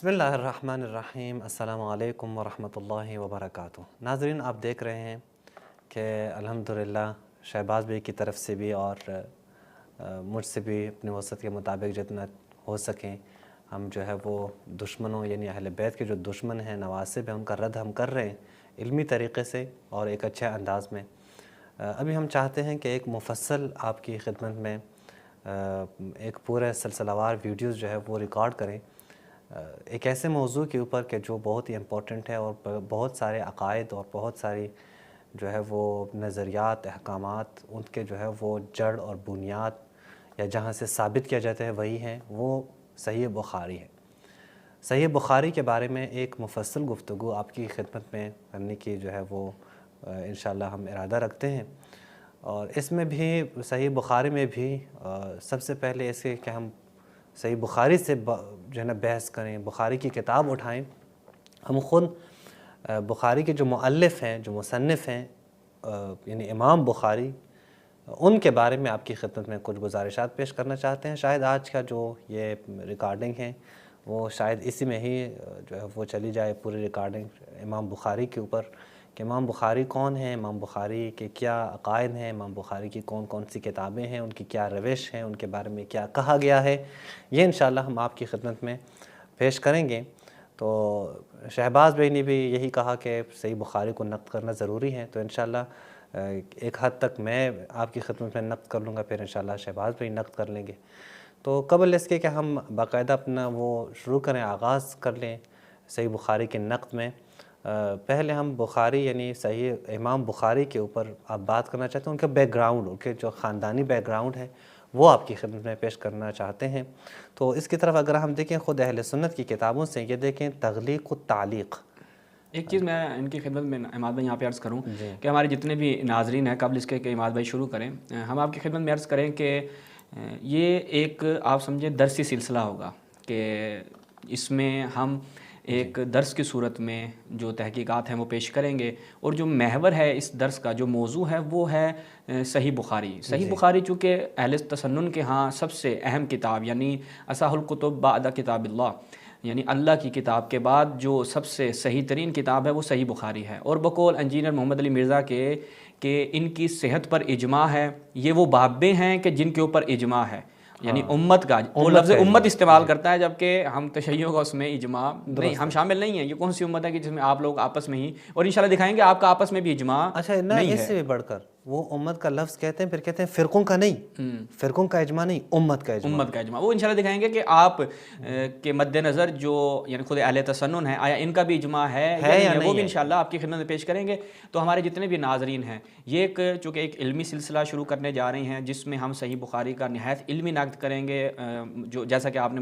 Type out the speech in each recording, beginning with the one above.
بسم اللہ الرحمن الرحیم۔ السلام علیکم ورحمۃ اللہ وبرکاتہ۔ ناظرین، آپ دیکھ رہے ہیں کہ الحمدللہ شہباز بھائی کی طرف سے بھی اور مجھ سے بھی اپنے وسعت کے مطابق جتنا ہو سکیں ہم جو ہے وہ دشمنوں یعنی اہل بیت کے جو دشمن ہیں، نواسب ہیں، ان کا رد ہم کر رہے ہیں علمی طریقے سے اور ایک اچھے انداز میں۔ ابھی ہم چاہتے ہیں کہ ایک مفصل آپ کی خدمت میں ایک پورے سلسلہ وار ویڈیوز جو ہے وہ ریکارڈ کریں ایک ایسے موضوع کے اوپر کہ جو بہت ہی امپورٹنٹ ہے اور بہت سارے عقائد اور بہت ساری جو ہے وہ نظریات، احکامات، ان کے جو ہے وہ جڑ اور بنیاد یا جہاں سے ثابت کیا جاتا ہے وہی ہیں، وہ صحیح بخاری ہے۔ صحیح بخاری کے بارے میں ایک مفصل گفتگو آپ کی خدمت میں کرنے کی جو ہے وہ انشاءاللہ ہم ارادہ رکھتے ہیں، اور اس میں بھی صحیح بخاری میں بھی سب سے پہلے ایسے کہ ہم صحیح بخاری سے جو ہے نا بحث کریں، بخاری کی کتاب اٹھائیں۔ ہم خود بخاری کے جو مؤلف ہیں، جو مصنف ہیں یعنی امام بخاری، ان کے بارے میں آپ کی خدمت میں کچھ گزارشات پیش کرنا چاہتے ہیں۔ شاید آج کا جو یہ ریکارڈنگ ہے وہ شاید اسی میں ہی جو ہے وہ چلی جائے پوری ریکارڈنگ امام بخاری کے اوپر، کہ امام بخاری کون ہیں، امام بخاری کے کیا عقائد ہیں، امام بخاری کی کون کون سی کتابیں ہیں، ان کی کیا روش ہیں، ان کے بارے میں کیا کہا گیا ہے، یہ انشاءاللہ ہم آپ کی خدمت میں پیش کریں گے۔ تو شہباز بھائی نے بھی یہی کہا کہ صحیح بخاری کو نقد کرنا ضروری ہے، تو انشاءاللہ ایک حد تک میں آپ کی خدمت میں نقد کر لوں گا، پھر انشاءاللہ شہباز بھائی نقد کر لیں گے۔ تو قبل اس کے کہ ہم باقاعدہ اپنا وہ شروع کریں، آغاز کر لیں صحیح بخاری کے نقد میں، پہلے ہم بخاری یعنی صحیح امام بخاری کے اوپر آپ بات کرنا چاہتے ہیں، ان کا بیک گراؤنڈ، ان کے جو خاندانی بیک گراؤنڈ ہے وہ آپ کی خدمت میں پیش کرنا چاہتے ہیں۔ تو اس کی طرف اگر ہم دیکھیں خود اہل سنت کی کتابوں سے، یہ دیکھیں تغلیق التعلیق۔ ایک چیز میں ان کی خدمت میں عماد بھائی یہاں پہ عرض کروں جی کہ ہمارے جتنے بھی ناظرین ہیں، قبل اس کے کہ عماد بھائی شروع کریں، ہم آپ کی خدمت میں عرض کریں کہ یہ ایک آپ سمجھیں درسی سلسلہ ہوگا کہ اس میں ہم ایک درس کی صورت میں جو تحقیقات ہیں وہ پیش کریں گے، اور جو محور ہے اس درس کا، جو موضوع ہے وہ ہے صحیح بخاری۔ صحیح بخاری چونکہ اہل تسنن کے ہاں سب سے اہم کتاب یعنی اصح الکتب بعد کتاب اللہ، یعنی اللہ کی کتاب کے بعد جو سب سے صحیح ترین کتاب ہے وہ صحیح بخاری ہے، اور بقول انجینئر محمد علی مرزا کے کہ ان کی صحت پر اجماع ہے۔ یہ وہ بابیں ہیں کہ جن کے اوپر اجماع ہے، یعنی امت کا، وہ لفظ امت استعمال کرتا ہے، جبکہ ہم تشیعوں کا اس میں اجماع نہیں، ہم شامل نہیں ہیں۔ یہ کون سی امت ہے کہ جس میں آپ لوگ آپس میں ہی، اور انشاءاللہ دکھائیں گے آپ کا آپس میں بھی اجماع اچھا نہ، نہیں اس ہے۔ سے بھی بڑھ کر وہ امت کا لفظ کہتے ہیں، پھر کہتے ہیں فرقوں کا نہیں، فرقوں کا اجماع نہیں، امت کا اجماع۔ امت کا اجماع وہ انشاءاللہ دکھائیں گے کہ آپ کے مد نظر جو یعنی خود اہل تسنن ہے، آیا ان کا بھی اجماع ہے یا نہیں ہے، وہ بھی انشاءاللہ آپ کی خدمت میں پیش کریں گے۔ تو ہمارے جتنے بھی ناظرین ہیں، یہ ایک چونکہ ایک علمی سلسلہ شروع کرنے جا رہے ہیں جس میں ہم صحیح بخاری کا نہایت علمی نقد کریں گے، جو جیسا کہ آپ نے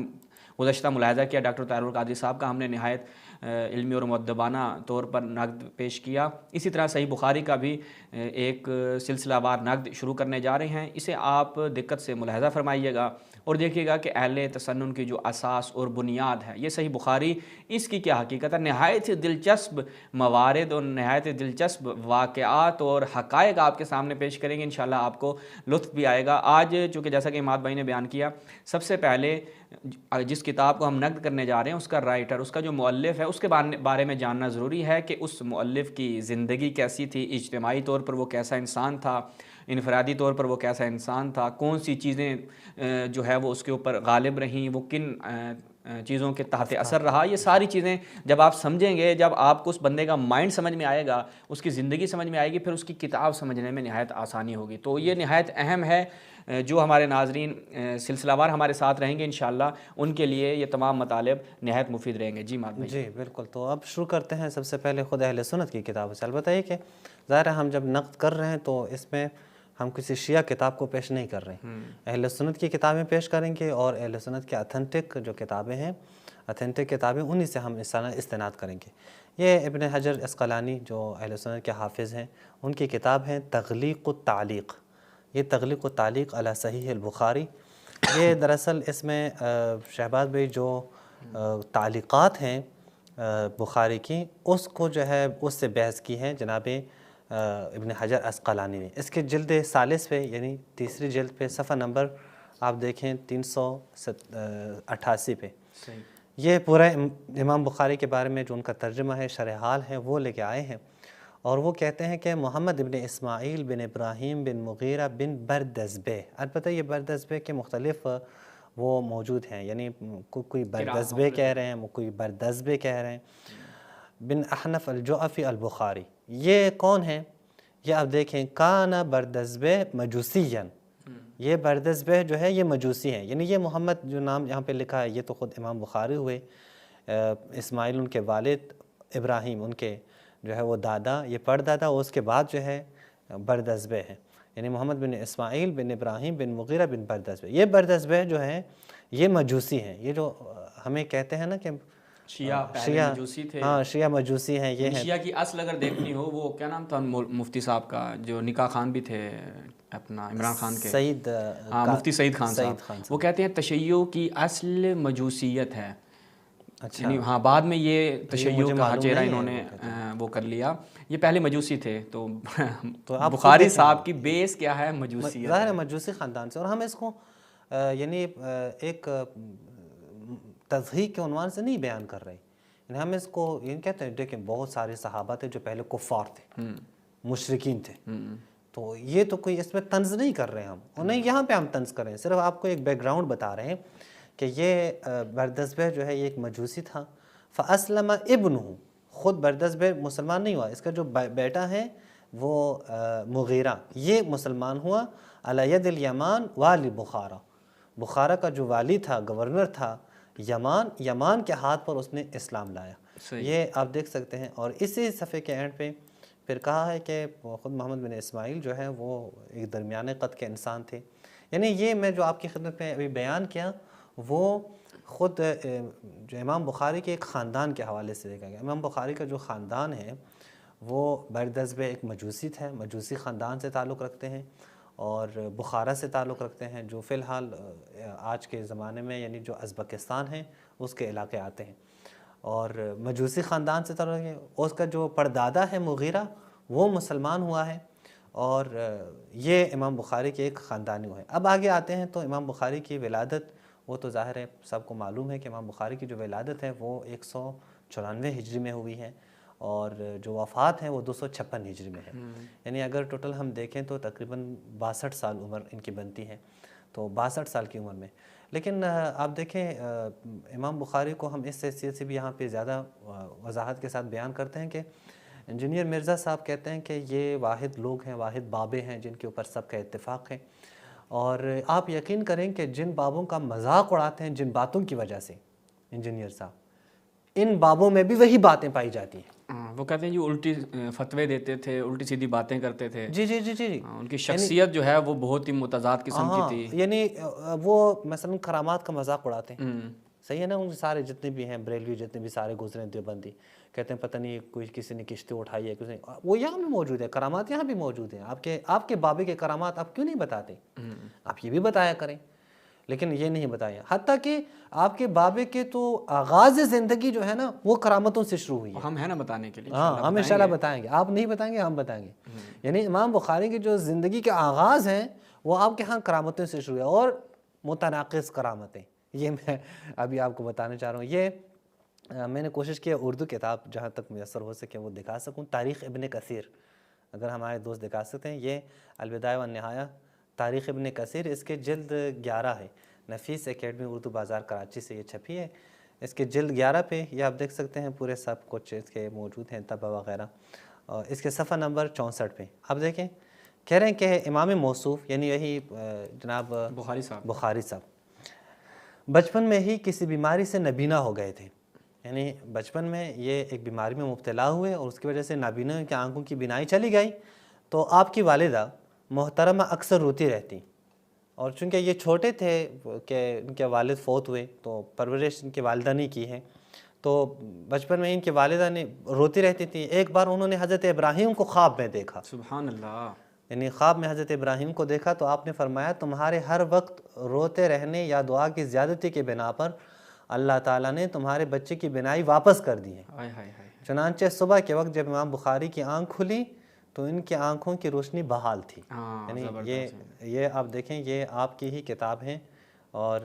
گزشتہ ملاحظہ کیا ڈاکٹر طاہر القادری صاحب کا ہم نے نہایت علمی اور مؤدبانہ طور پر نقد پیش کیا، اسی طرح صحیح بخاری کا بھی ایک سلسلہ وار نقد شروع کرنے جا رہے ہیں۔ اسے آپ دقت سے ملاحظہ فرمائیے گا اور دیکھیے گا کہ اہل تسنن کی جو اساس اور بنیاد ہے یہ صحیح بخاری، اس کی کیا حقیقت ہے۔ نہایت دلچسپ موارد اور نہایت دلچسپ واقعات اور حقائق آپ کے سامنے پیش کریں گے، انشاءاللہ آپ کو لطف بھی آئے گا۔ آج چونکہ جیسا کہ عماد بھائی نے بیان کیا، سب سے پہلے جس کتاب کو ہم نقد کرنے جا رہے ہیں اس کا رائٹر، اس کا جو مؤلف ہے، اس کے بارے میں جاننا ضروری ہے کہ اس مؤلف کی زندگی کیسی تھی، اجتماعی طور پر وہ کیسا انسان تھا، انفرادی طور پر وہ کیسا انسان تھا، کون سی چیزیں جو ہے وہ اس کے اوپر غالب رہیں، وہ کن چیزوں کے تحت اثر رہا۔ یہ ساری چیزیں جب آپ سمجھیں گے، جب آپ کو اس بندے کا مائنڈ سمجھ میں آئے گا، اس کی زندگی سمجھ میں آئے گی، پھر اس کی کتاب سمجھنے میں نہایت آسانی ہوگی۔ تو یہ نہایت اہم ہے، جو ہمارے ناظرین سلسلہ وار ہمارے ساتھ رہیں گے انشاءاللہ ان کے لیے یہ تمام مطالب نہایت مفید رہیں گے۔ جی ماد بھائی۔ جی بالکل، تو اب شروع کرتے ہیں سب سے پہلے خود اہل سنت کی کتاب سے۔ البتہ یہ کہ ظاہر ہے ہم جب نقد کر رہے ہیں تو اس میں ہم کسی شیعہ کتاب کو پیش نہیں کر رہے ہیں، اہل سنت کی کتابیں پیش کریں گے، اور اہل سنت کے اتھینٹک جو کتابیں ہیں، اتھینٹک کتابیں، انہی سے ہم استناد کریں گے۔ یہ ابن حجر عسقلانی جو اہل سنت کے حافظ ہیں، ان کی کتاب ہے تغلیق التعلیق۔ یہ تغلیق التعلیق علی صحیح البخاری، یہ دراصل اس میں شہباز بھائی جو تعلیقات ہیں بخاری کی، اس کو جو ہے اس سے بحث کی ہے جناب ابن حجر عسقلانی نے۔ اس کے جلد ثالث پہ یعنی تیسری جلد پہ صفحہ نمبر آپ دیکھیں 388 پہ، یہ پورا امام بخاری کے بارے میں جو ان کا ترجمہ ہے، شرح حال ہے، وہ لے کے آئے ہیں، اور وہ کہتے ہیں کہ محمد بن اسماعیل بن ابراہیم بن مغیرہ بن بردزبہ، البتہ یہ بردزبہ کے مختلف وہ موجود ہیں، یعنی کوئی بردزبہ کہہ رہے ہیں، کوئی بردزبہ کہہ رہے ہیں، بن احنف الجعفی البخاری۔ یہ کون ہیں؟ یہ آپ دیکھیں، کان بردزبہ مجوسین، یہ بردزبہ جو ہے یہ مجوسی ہیں، یعنی یہ محمد جو نام یہاں پہ لکھا ہے یہ تو خود امام بخاری ہوئے، اسماعیل ان کے والد، ابراہیم ان کے جو ہے وہ دادا، یہ پردادا، اور اس کے بعد جو ہے بردزبہ ہیں، یعنی محمد بن اسماعیل بن ابراہیم بن مغیرہ بن بردزبہ۔ یہ بردزبہ جو ہیں یہ مجوسی ہیں، یہ جو ہمیں کہتے ہیں نا کہ شیعہ پہلے مجوسی تھے، ہاں شیعہ مجوسی ہیں، یہ ہیں۔ شیعہ کی اصل اگر دیکھنی ہو، وہ کیا نام تھا مفتی صاحب کا جو نکاح خان بھی تھے اپنا عمران خان کے، سعید، ہاں مفتی سعید خان صاحب، وہ کہتے ہیں تشیع کی اصل مجوسیت ہے، یعنی ہاں بعد میں یہ تشیع کا چہرہ انہوں نے وہ کر لیا، یہ پہلے مجوسی تھے، تو بخاری صاحب کی بیس کیا ہے؟ مجوسیت، ظاہر ہے مجوسی خاندان سے، اور ہم اس کو یعنی ایک تضحیق کے عنوان سے نہیں بیان کر رہے، یعنی ہم اس کو یہ کہتے ہیں، دیکھیں بہت سارے صحابہ تھے جو پہلے کفار تھے، مشرکین تھے، تو یہ تو کوئی اس میں طنز نہیں کر رہے ہم، اور نہیں یہاں پہ ہم طنز کر رہے ہیں، صرف آپ کو ایک بیک گراؤنڈ بتا رہے ہیں کہ یہ بردزبہ جو ہے یہ ایک مجوسی تھا، فَأَسْلَمَ ابْنُهُ، خود بردزبہ مسلمان نہیں ہوا، اس کا جو بیٹا ہے وہ مغیرہ، یہ مسلمان ہوا، علی ید الیمان والی بخارا، بخارا کا جو والی تھا، گورنر تھا یمان کے ہاتھ پر اس نے اسلام لایا، یہ آپ دیکھ سکتے ہیں۔ اور اسی صفحے کے اینڈ پہ پھر کہا ہے کہ خود محمد بن اسماعیل جو ہے وہ ایک درمیانے قد کے انسان تھے، یعنی یہ میں جو آپ کی خدمت میں ابھی بیان کیا وہ خود جو امام بخاری کے ایک خاندان کے حوالے سے دیکھا گیا۔ امام بخاری کا جو خاندان ہے وہ بردزبہ ایک مجوسی تھے، مجوسی خاندان سے تعلق رکھتے ہیں، اور بخارا سے تعلق رکھتے ہیں، جو فی الحال آج کے زمانے میں یعنی جو ازبکستان ہے اس کے علاقے آتے ہیں، اور مجوسی خاندان سے تعلق ہے۔ اس کا جو پردادا ہے مغیرہ وہ مسلمان ہوا ہے، اور یہ امام بخاری کے ایک خاندانی ہوئے۔ اب آگے آتے ہیں تو امام بخاری کی ولادت، وہ تو ظاہر ہے سب کو معلوم ہے کہ امام بخاری کی جو ولادت ہے وہ 194 ہجری میں ہوئی ہے، اور جو وفات ہیں وہ 256 ہجری میں ہے، یعنی اگر ٹوٹل ہم دیکھیں تو تقریباً 62 سال عمر ان کی بنتی ہے، تو 62 سال کی عمر میں۔ لیکن آپ دیکھیں امام بخاری کو ہم اس حیثیت سے بھی یہاں پہ زیادہ وضاحت کے ساتھ بیان کرتے ہیں کہ انجینئر مرزا صاحب کہتے ہیں کہ یہ واحد لوگ ہیں، واحد بابے ہیں جن کے اوپر سب کا اتفاق ہے، اور آپ یقین کریں کہ جن بابوں کا مذاق اڑاتے ہیں جن باتوں کی وجہ سے انجینئر صاحب، ان بابوں میں بھی وہی باتیں پائی جاتی ہیں۔ وہ کہتے ہیں جو الٹی فتوے دیتے تھے، الٹی سیدھی باتیں کرتے تھے، جی جی جی جی، ان کی شخصیت جو ہے وہ بہت ہی متضاد قسم کی تھی، یعنی وہ مثلا کرامات کا مذاق اڑاتے ہیں، صحیح ہے نا، ان سارے جتنے بھی ہیں بریلوی جتنے بھی سارے گزرے ہیں دیوبندی، کہتے ہیں پتہ نہیں کوئی کسی نے کشتی اٹھائی ہے، کسی نے، وہ یہاں بھی موجود ہے، کرامات یہاں بھی موجود ہیں، آپ کے بابے کے کرامات آپ کیوں نہیں بتاتے؟ آپ یہ بھی بتایا کریں، لیکن یہ نہیں بتایا، حتیٰ کہ آپ کے بابے کے تو آغاز زندگی جو ہے نا وہ کرامتوں سے شروع ہوئی ہے، ہم ہیں نا بتانے کے لیے، ہاں ہم انشاءاللہ بتائیں گے، آپ نہیں بتائیں گے ہم بتائیں گے، یعنی امام بخاری کی جو زندگی کے آغاز ہیں وہ آپ کے ہاں کرامتوں سے شروع ہے، اور متناقض کرامتیں، یہ میں ابھی آپ کو بتانا چاہ رہا ہوں۔ یہ میں نے کوشش کی اردو کتاب جہاں تک میسر ہو سکے وہ دکھا سکوں، تاریخ ابن کثیر، اگر ہمارے دوست دکھا سکتے ہیں، یہ البدایہ والنہایہ تاریخ ابن کثیر، اس کے جلد 11 ہے، نفیس اکیڈمی اردو بازار کراچی سے یہ چھپی ہے، اس کے جلد 11 پہ یہ آپ دیکھ سکتے ہیں، پورے سب کچھ اس کے موجود ہیں، طبع وغیرہ، اور اس کے صفحہ نمبر 64 پہ آپ دیکھیں، کہہ رہے ہیں کہ امام موصوف یعنی یہی جناب بخاری صاحب بچپن میں ہی کسی بیماری سے نابینا ہو گئے تھے، یعنی بچپن میں یہ ایک بیماری میں مبتلا ہوئے اور اس کی وجہ سے نابینا کی آنکھوں کی بینائی چلی گئی، تو آپ کی والدہ محترمہ اکثر روتی رہتی، اور چونکہ یہ چھوٹے تھے کہ ان کے والد فوت ہوئے تو پرورش ان کی والدہ نے کی ہے، تو بچپن میں ان کی والدہ نے روتی رہتی تھی۔ ایک بار انہوں نے حضرت ابراہیم کو خواب میں دیکھا، سبحان اللہ، یعنی خواب میں حضرت ابراہیم کو دیکھا، تو آپ نے فرمایا تمہارے ہر وقت روتے رہنے یا دعا کی زیادتی کے بنا پر اللہ تعالیٰ نے تمہارے بچے کی بینائی واپس کر دی ہے۔ چنانچہ صبح کے وقت جب امام بخاری کی آنکھ کھلی تو ان کی آنکھوں کی روشنی بحال تھی، یعنی یہ آپ دیکھیں، یہ آپ کی ہی کتاب ہیں، اور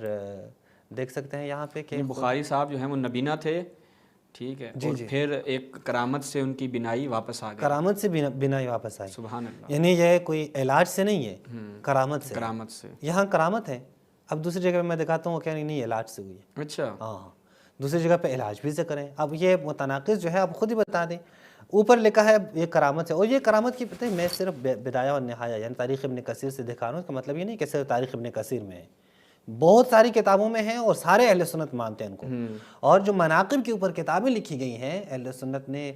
دیکھ سکتے ہیں یہاں پہ کہ بخاری صاحب جو ہیں وہ نبینا تھے، ٹھیک ہے، اور پھر ایک کرامت سے ان کی بینائی واپس آ گئی، کرامت سے بینائی واپس آئی، سبحان اللہ، یعنی یہ کوئی علاج سے نہیں ہے، کرامت سے، کرامت سے، یہاں کرامت ہے۔ اب دوسری جگہ پہ میں دکھاتا ہوں وہ کہہ نہیں علاج سے ہوئی ہے، اچھا، ہاں دوسری جگہ پہ علاج بھی سے کریں۔ اب یہ متناقض جو ہے آپ خود ہی بتا دیں، اوپر لکھا ہے یہ کرامت ہے، اور یہ کرامت کی پتہ ہے میں صرف بدایہ اور نہایہ یعنی تاریخ ابن کثیر سے دکھا رہا ہوں، اس کا مطلب یہ نہیں کہ صرف تاریخ ابن کثیر میں ہے، بہت ساری کتابوں میں ہیں اور سارے اہل سنت مانتے ہیں ان کو، اور جو مناقب کے اوپر کتابیں لکھی گئی ہیں اہل سنت نے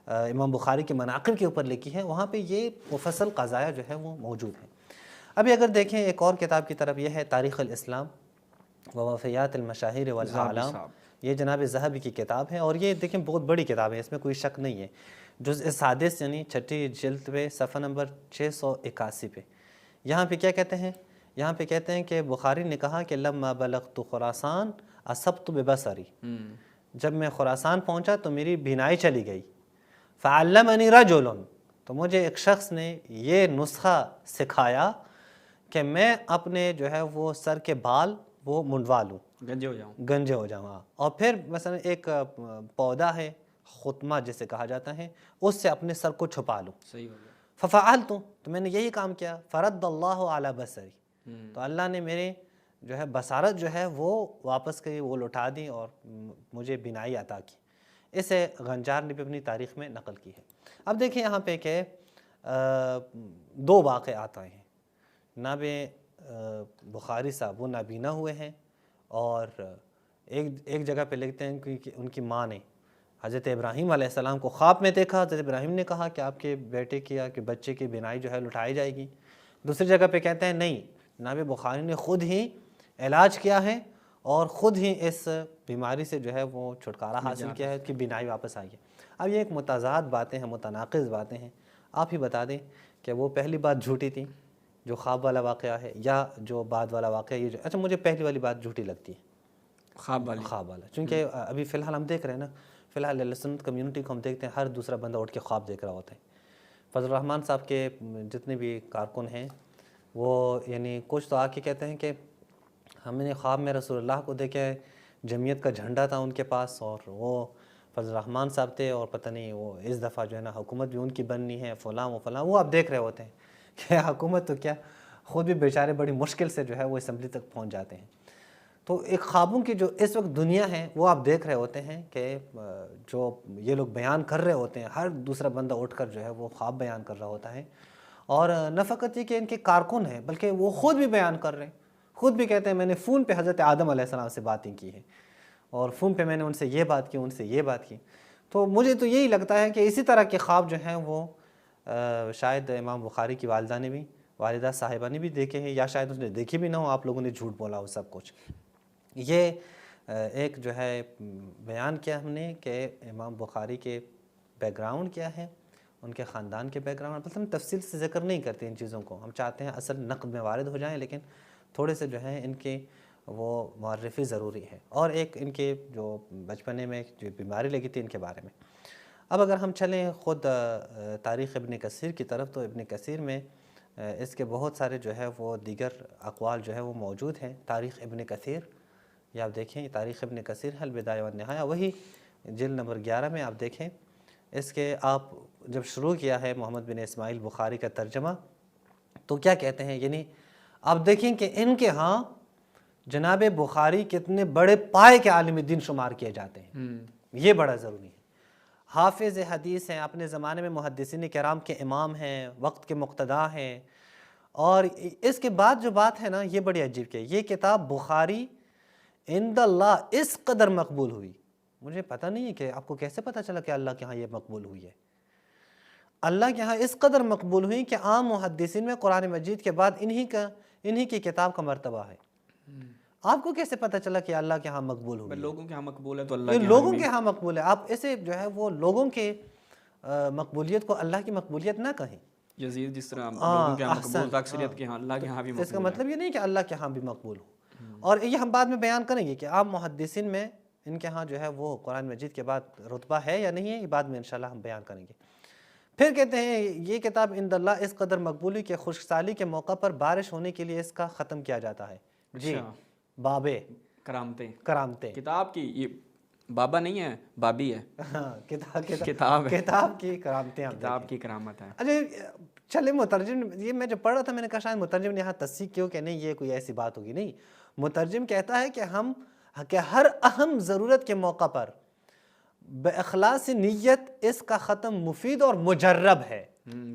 امام بخاری کے مناقب کے اوپر لکھی ہیں، وہاں پہ یہ مفصل قضایا جو ہے وہ موجود ہیں۔ ابھی اگر دیکھیں ایک اور کتاب کی طرف، یہ ہے تاریخ الاسلام ووفیات المشاہیر والاعلام، یہ جناب ذہبی کی کتاب ہے، اور یہ دیکھیں بہت بڑی کتاب ہے، اس میں کوئی شک نہیں ہے۔ جزء سادس یعنی چھٹی جلد پہ صفحہ نمبر 681 پہ یہاں پہ کیا کہتے ہیں؟ یہاں پہ کہتے ہیں کہ بخاری نے کہا کہ لما بلغت خراسان اصبت ببصری، جب میں خراسان پہنچا تو میری بینائی چلی گئی، فعلمنی رجل، تو مجھے ایک شخص نے یہ نسخہ سکھایا کہ میں اپنے جو ہے وہ سر کے بال وہ منڈوا لوں، گنجے ہو جاؤں، اور پھر مثلا ایک پودا ہے خطمہ جسے کہا جاتا ہے، اس سے اپنے سر کو چھپا لوں، صحیح ہو گیا، ففعلت، تو میں نے یہی کام کیا، فرد اللہ علی بصری، تو اللہ نے میرے جو ہے بصارت جو ہے وہ واپس کی، وہ لوٹا دی اور مجھے بینائی عطا کی۔ اسے غنجار نے بھی اپنی تاریخ میں نقل کی ہے۔ اب دیکھیں یہاں پہ کہ دو واقعات آئے ہیں، جناب بخاری صاحب وہ نابینا ہوئے ہیں، اور ایک جگہ پہ لکھتے ہیں کہ ان کی ماں نے حضرت ابراہیم علیہ السلام کو خواب میں دیکھا، حضرت ابراہیم نے کہا کہ آپ کے بیٹے کی یا کہ بچے کی بینائی جو ہے لٹائی جائے گی۔ دوسری جگہ پہ کہتے ہیں نہیں، جناب بخاری نے خود ہی علاج کیا ہے اور خود ہی اس بیماری سے جو ہے وہ چھٹکارا حاصل کیا ہے کہ بینائی واپس آئی ہے۔ اب یہ ایک متضاد باتیں ہیں، متناقض باتیں ہیں، آپ ہی بتا دیں کہ وہ پہلی بات جھوٹی تھی جو خواب والا واقعہ ہے، یا جو بعد والا واقعہ یہ جو اچھا مجھے پہلی والی بات جھوٹی لگتی ہے، خواب والا، چونکہ ابھی فی الحال ہم دیکھ رہے ہیں نا، فی الحال اہل سنت کمیونٹی کو ہم دیکھتے ہیں ہر دوسرا بندہ اٹھ کے خواب دیکھ رہا ہوتا ہے۔ فضل الرحمن صاحب کے جتنے بھی کارکن ہیں وہ یعنی کچھ تو آ کے کہتے ہیں کہ ہم نے خواب میں رسول اللہ کو دیکھا ہے، جمعیت کا جھنڈا تھا ان کے پاس، اور وہ فضل الرحمن صاحب تھے، اور پتہ نہیں وہ اس دفعہ جو ہے نا حکومت بھی ان کی بننی ہے، فلاں و فلاں، وہ آپ دیکھ رہے ہوتے ہیں کہ حکومت تو کیا، خود بھی بیچارے بڑی مشکل سے جو ہے وہ اسمبلی تک پہنچ جاتے ہیں۔ تو ایک خوابوں کی جو اس وقت دنیا ہے وہ آپ دیکھ رہے ہوتے ہیں کہ جو یہ لوگ بیان کر رہے ہوتے ہیں، ہر دوسرا بندہ اٹھ کر جو ہے وہ خواب بیان کر رہا ہوتا ہے، اور نہ فقط یہ کہ ان کے کارکن ہیں بلکہ وہ خود بھی بیان کر رہے ہیں، خود بھی کہتے ہیں میں نے فون پہ حضرت آدم علیہ السلام سے باتیں کی ہیں، اور فون پہ میں نے ان سے یہ بات کی، ان سے یہ بات کی۔ تو مجھے تو یہی لگتا ہے کہ اسی طرح کے خواب جو ہیں وہ شاید امام بخاری کی والدہ نے بھی، والدہ صاحبہ نے بھی دیکھے ہیں، یا شاید اس نے دیکھی بھی نہ ہو، آپ لوگوں نے جھوٹ بولا ہو سب کچھ۔ یہ ایک جو ہے بیان کیا ہم نے کہ امام بخاری کے بیک گراؤنڈ کیا ہے، ان کے خاندان کے بیک گراؤنڈ، ہم تفصیل سے ذکر نہیں کرتے ان چیزوں کو، ہم چاہتے ہیں اصل نقد میں وارد ہو جائیں، لیکن تھوڑے سے جو ہے ان کے وہ معرفی ضروری ہے، اور ایک ان کے جو بچپنے میں جو بیماری لگی تھی ان کے بارے میں۔ اب اگر ہم چلیں خود تاریخ ابن کثیر کی طرف، تو ابن کثیر میں اس کے بہت سارے جو ہے وہ دیگر اقوال جو ہے وہ موجود ہیں۔ تاریخ ابن کثیر یہ آپ دیکھیں، تاریخ ابن کثیر ہے البدایہ والنہایہ، وہی جلد نمبر 11 میں آپ دیکھیں، اس کے آپ جب شروع کیا ہے محمد بن اسماعیل بخاری کا ترجمہ، تو کیا کہتے ہیں، یعنی آپ دیکھیں کہ ان کے ہاں جناب بخاری کتنے بڑے پائے کے عالم دین شمار کیے جاتے ہیں، یہ بڑا ضروری ہے۔ حافظ حدیث ہیں، اپنے زمانے میں محدثین کرام کے امام ہیں، وقت کے مقتدیٰ ہیں، اور اس کے بعد جو بات ہے نا یہ بڑی عجیب کہ یہ کتاب بخاری عند اللہ اس قدر مقبول ہوئی، مجھے پتہ نہیں ہے کہ آپ کو کیسے پتہ چلا کہ اللہ کے ہاں یہ مقبول ہوئی ہے۔ اللہ کے ہاں اس قدر مقبول ہوئی کہ عام محدثین میں قرآن مجید کے بعد انہی کی کتاب کا مرتبہ ہے۔ آپ کو کیسے پتہ چلا کہ اللہ کے ہاں مقبول ہوئی؟ لوگوں کے ہاں مقبول ہے تو اللہ یہ کے لوگوں کے ہاں مقبول ہے، آپ اسے جو ہے وہ لوگوں کے مقبولیت کو اللہ کی مقبولیت نہ کہیں۔ یزید جس طرح لوگوں کے ہاں مقبول تھا، اکثریت کے ہاں اللہ کے ہاں بھی مقبول ہے، اس کا مطلب یہ نہیں کہ اللہ کے ہاں بھی مقبول ہو۔ اور یہ ہم بعد میں بیان کریں گے کہ عام محدثین میں ان کے ہاں جو ہے وہ قرآن مجید کے بعد رتبہ ہے یا نہیں ہے، یہ بعد میں انشاءاللہ ہم بیان کریں گے۔ پھر کہتے ہیں یہ کتاب عند اللہ اس قدر مقبول ہے کہ خشک سالی کے موقع پر بارش ہونے کے لیے اس کا ختم کیا جاتا ہے۔ جی بابے کرامتیں کتاب کی، یہ بابا نہیں ہے، بابی ہے، کتاب کی کرامتیں، کتاب کی کرامت ہے۔ اچھا چلے مترجم، یہ میں جب پڑھ رہا تھا میں نے کہا شاید مترجم نے یہاں تصحیح کیوں کہ نہیں یہ کوئی ایسی بات ہوگی، نہیں، مترجم کہتا ہے کہ ہر اہم ضرورت کے موقع پر باخلاص نیت اس کا ختم مفید اور مجرب ہے۔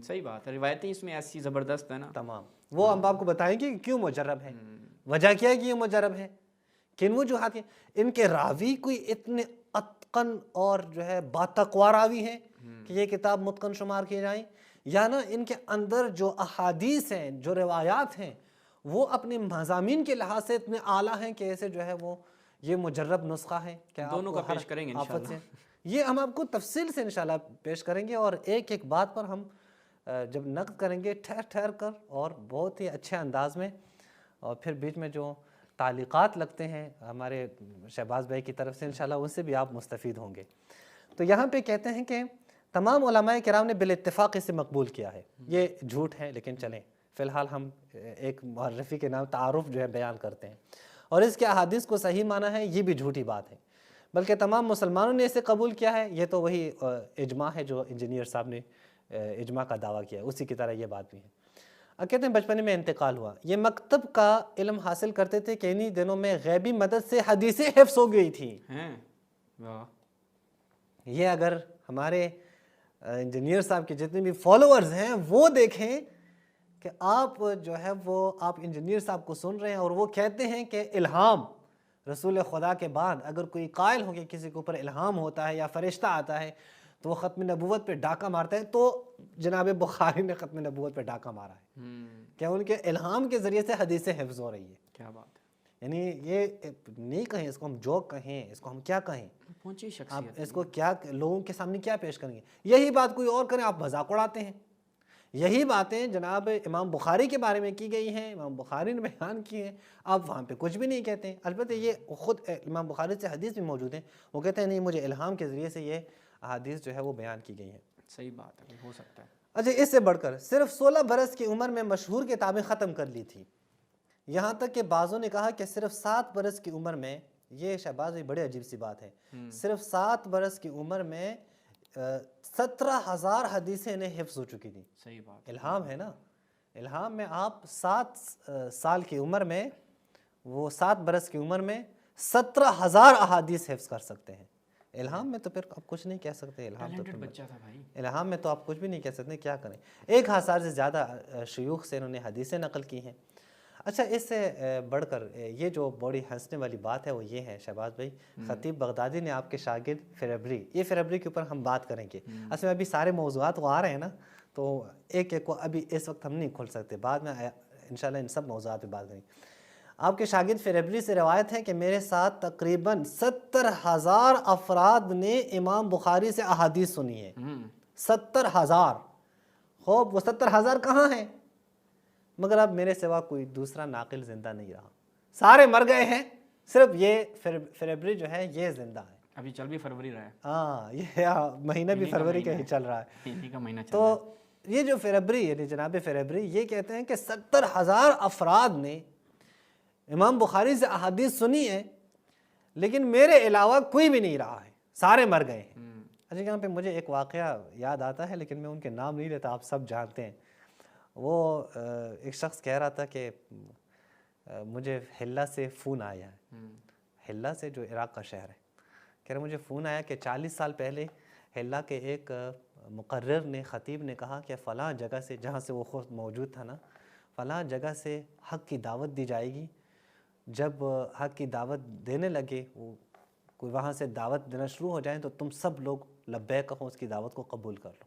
صحیح بات ہے، روایتیں اس میں ایسی زبردست ہے نا تمام، وہ ہم آپ کو بتائیں گے کہ کیوں مجرب ہے، وجہ کیا ہے کہ یہ مجرب ہے، کن وجوہات ہیں۔ ان کے راوی کوئی اتنے اتقن اور جو ہے باتقوا راوی ہیں کہ یہ کتاب متقن شمار کی جائیں، یا نا ان کے اندر جو احادیث ہیں، جو روایات ہیں، وہ اپنے مضامین کے لحاظ سے اتنے اعلیٰ ہیں کہ ایسے جو ہے وہ یہ مجرب نسخہ ہے کہ دونوں کا پیش کریں گے انشاءاللہ۔ یہ ہم آپ کو تفصیل سے انشاءاللہ پیش کریں گے، اور ایک ایک بات پر ہم جب نقد کریں گے ٹھہر کر اور بہت ہی اچھے انداز میں، اور پھر بیچ میں جو تعلیقات لگتے ہیں ہمارے شہباز بھائی کی طرف سے انشاءاللہ ان سے بھی آپ مستفید ہوں گے۔ تو یہاں پہ کہتے ہیں کہ تمام علماء کرام نے بالاتفاق اسے مقبول کیا ہے۔ یہ جھوٹ ہے، لیکن چلیں فی الحال ہم ایک معرفی کے نام تعارف جو ہے بیان کرتے ہیں، اور اس کے احادیث کو صحیح مانا ہے یہ بھی جھوٹی بات ہے، بلکہ تمام مسلمانوں نے اسے قبول کیا ہے، یہ تو وہی اجماع ہے جو انجینئر صاحب نے اجماع کا دعویٰ کیا ہے، اسی کی طرح یہ بات بھی ہے۔ اب کہتے ہیں بچپنے میں انتقال ہوا، یہ مکتب کا علم حاصل کرتے تھے کہ انہی دنوں میں غیبی مدد سے حدیثیں حفظ ہو گئی تھیں۔ یہ اگر ہمارے انجینئر صاحب کے جتنے بھی فالوورز ہیں وہ دیکھیں کہ آپ جو ہے وہ آپ انجینئر صاحب کو سن رہے ہیں اور وہ کہتے ہیں کہ الہام رسول خدا کے بعد اگر کوئی قائل ہو کہ کسی کے اوپر الہام ہوتا ہے یا فرشتہ آتا ہے تو وہ ختم نبوت پہ ڈاکہ مارتا ہے، تو جناب بخاری نے ختم نبوت پہ ڈاکہ مارا ہے کہ ان کے الہام کے ذریعے سے حدیثیں حفظ ہو رہی ہے۔ کیا بات ہے، یعنی یہ نہیں کہیں اس کو ہم جوک کہیں، اس کو ہم کیا کہیں، پہنچی آپ شخصیت، اس کو کیا لوگوں کے سامنے کیا پیش کریں گے؟ یہی بات کوئی اور کریں آپ مذاق اڑاتے ہیں۔ یہی باتیں جناب امام بخاری کے بارے میں کی گئی ہیں، امام بخاری نے بیان کی ہیں، آپ وہاں پہ کچھ بھی نہیں کہتے ہیں۔ البتہ یہ خود امام بخاری سے حدیث بھی موجود ہیں، وہ کہتے ہیں نہیں مجھے الہام کے ذریعے سے یہ احادیث جو ہے وہ بیان کی گئی ہیں۔ صحیح بات ہے، ہو سکتا ہے۔ اچھا اس سے بڑھ کر صرف 16 برس کی عمر میں مشہور کتابیں ختم کر لی تھی، یہاں تک کہ بعضوں نے کہا کہ صرف 7 برس کی عمر میں، یہ شہباز بھی بڑی عجیب سی بات ہے، صرف 7 برس کی عمر میں 17,000 حدیثیں انہیں حفظ ہو چکی تھیں۔ صحیح بات، الہام ہے نا، الہام میں آپ 7 سال کی عمر میں، وہ 7 برس کی عمر میں 17,000 احادیث حفظ کر سکتے ہیں۔ الہام میں تو پھر آپ کچھ نہیں کہہ سکتے، ٹیلنٹڈ بچہ تھا بھائی، الہام میں تو آپ کچھ بھی نہیں کہہ سکتے، کیا کریں۔ 1,000 سے زیادہ شیوخ سے انہوں نے حدیثیں نقل کی ہیں۔ اچھا اس سے بڑھ کر یہ جو بڑی ہنسنے والی بات ہے وہ یہ ہے شہباز بھائی، خطیب بغدادی نے آپ کے شاگرد فربری، یہ فربری کے اوپر ہم بات کریں گے، اصل میں ابھی سارے موضوعات وہ آ رہے ہیں نا، تو ایک ایک کو ابھی اس وقت ہم نہیں کھول سکتے، بعد میں انشاءاللہ ان سب موضوعات پہ بات کریں گے۔ آپ کے شاگرد فربری سے روایت ہے کہ میرے ساتھ تقریباً 70,000 افراد نے امام بخاری سے احادیث سنی ہے۔ 70,000، خوب وہ 70,000 کہاں ہیں؟ مگر اب میرے سوا کوئی دوسرا ناقل زندہ نہیں رہا، سارے مر گئے ہیں، صرف یہ فربری جو ہے یہ زندہ ہے۔ ابھی چل بھی فروری رہا ہے، ہاں یہ مہینہ بھی فروری کا ہی چل رہا ہے، انہی کا مہینہ چل رہا ہے۔ تو یہ جو فربری یعنی جناب فربری یہ کہتے ہیں کہ 70,000 افراد نے امام بخاری سے احادیث سنی ہے، لیکن میرے علاوہ کوئی بھی نہیں رہا ہے، سارے مر گئے ہیں۔ اچھا یہاں پہ مجھے ایک واقعہ یاد آتا ہے، لیکن میں ان کے نام نہیں لیتا، آپ سب جانتے ہیں۔ وہ ایک شخص کہہ رہا تھا کہ مجھے حلہ سے فون آیا ہے، حلہ سے جو عراق کا شہر ہے، کہہ رہا مجھے فون آیا کہ 40 سال پہلے حلہ کے ایک مقرر نے، خطیب نے کہا کہ فلاں جگہ سے، جہاں سے وہ خود موجود تھا نا، فلاں جگہ سے حق کی دعوت دی جائے گی، جب حق کی دعوت دینے لگے، وہ کوئی وہاں سے دعوت دینا شروع ہو جائیں تو تم سب لوگ لبیک کہو، اس کی دعوت کو قبول کر لو۔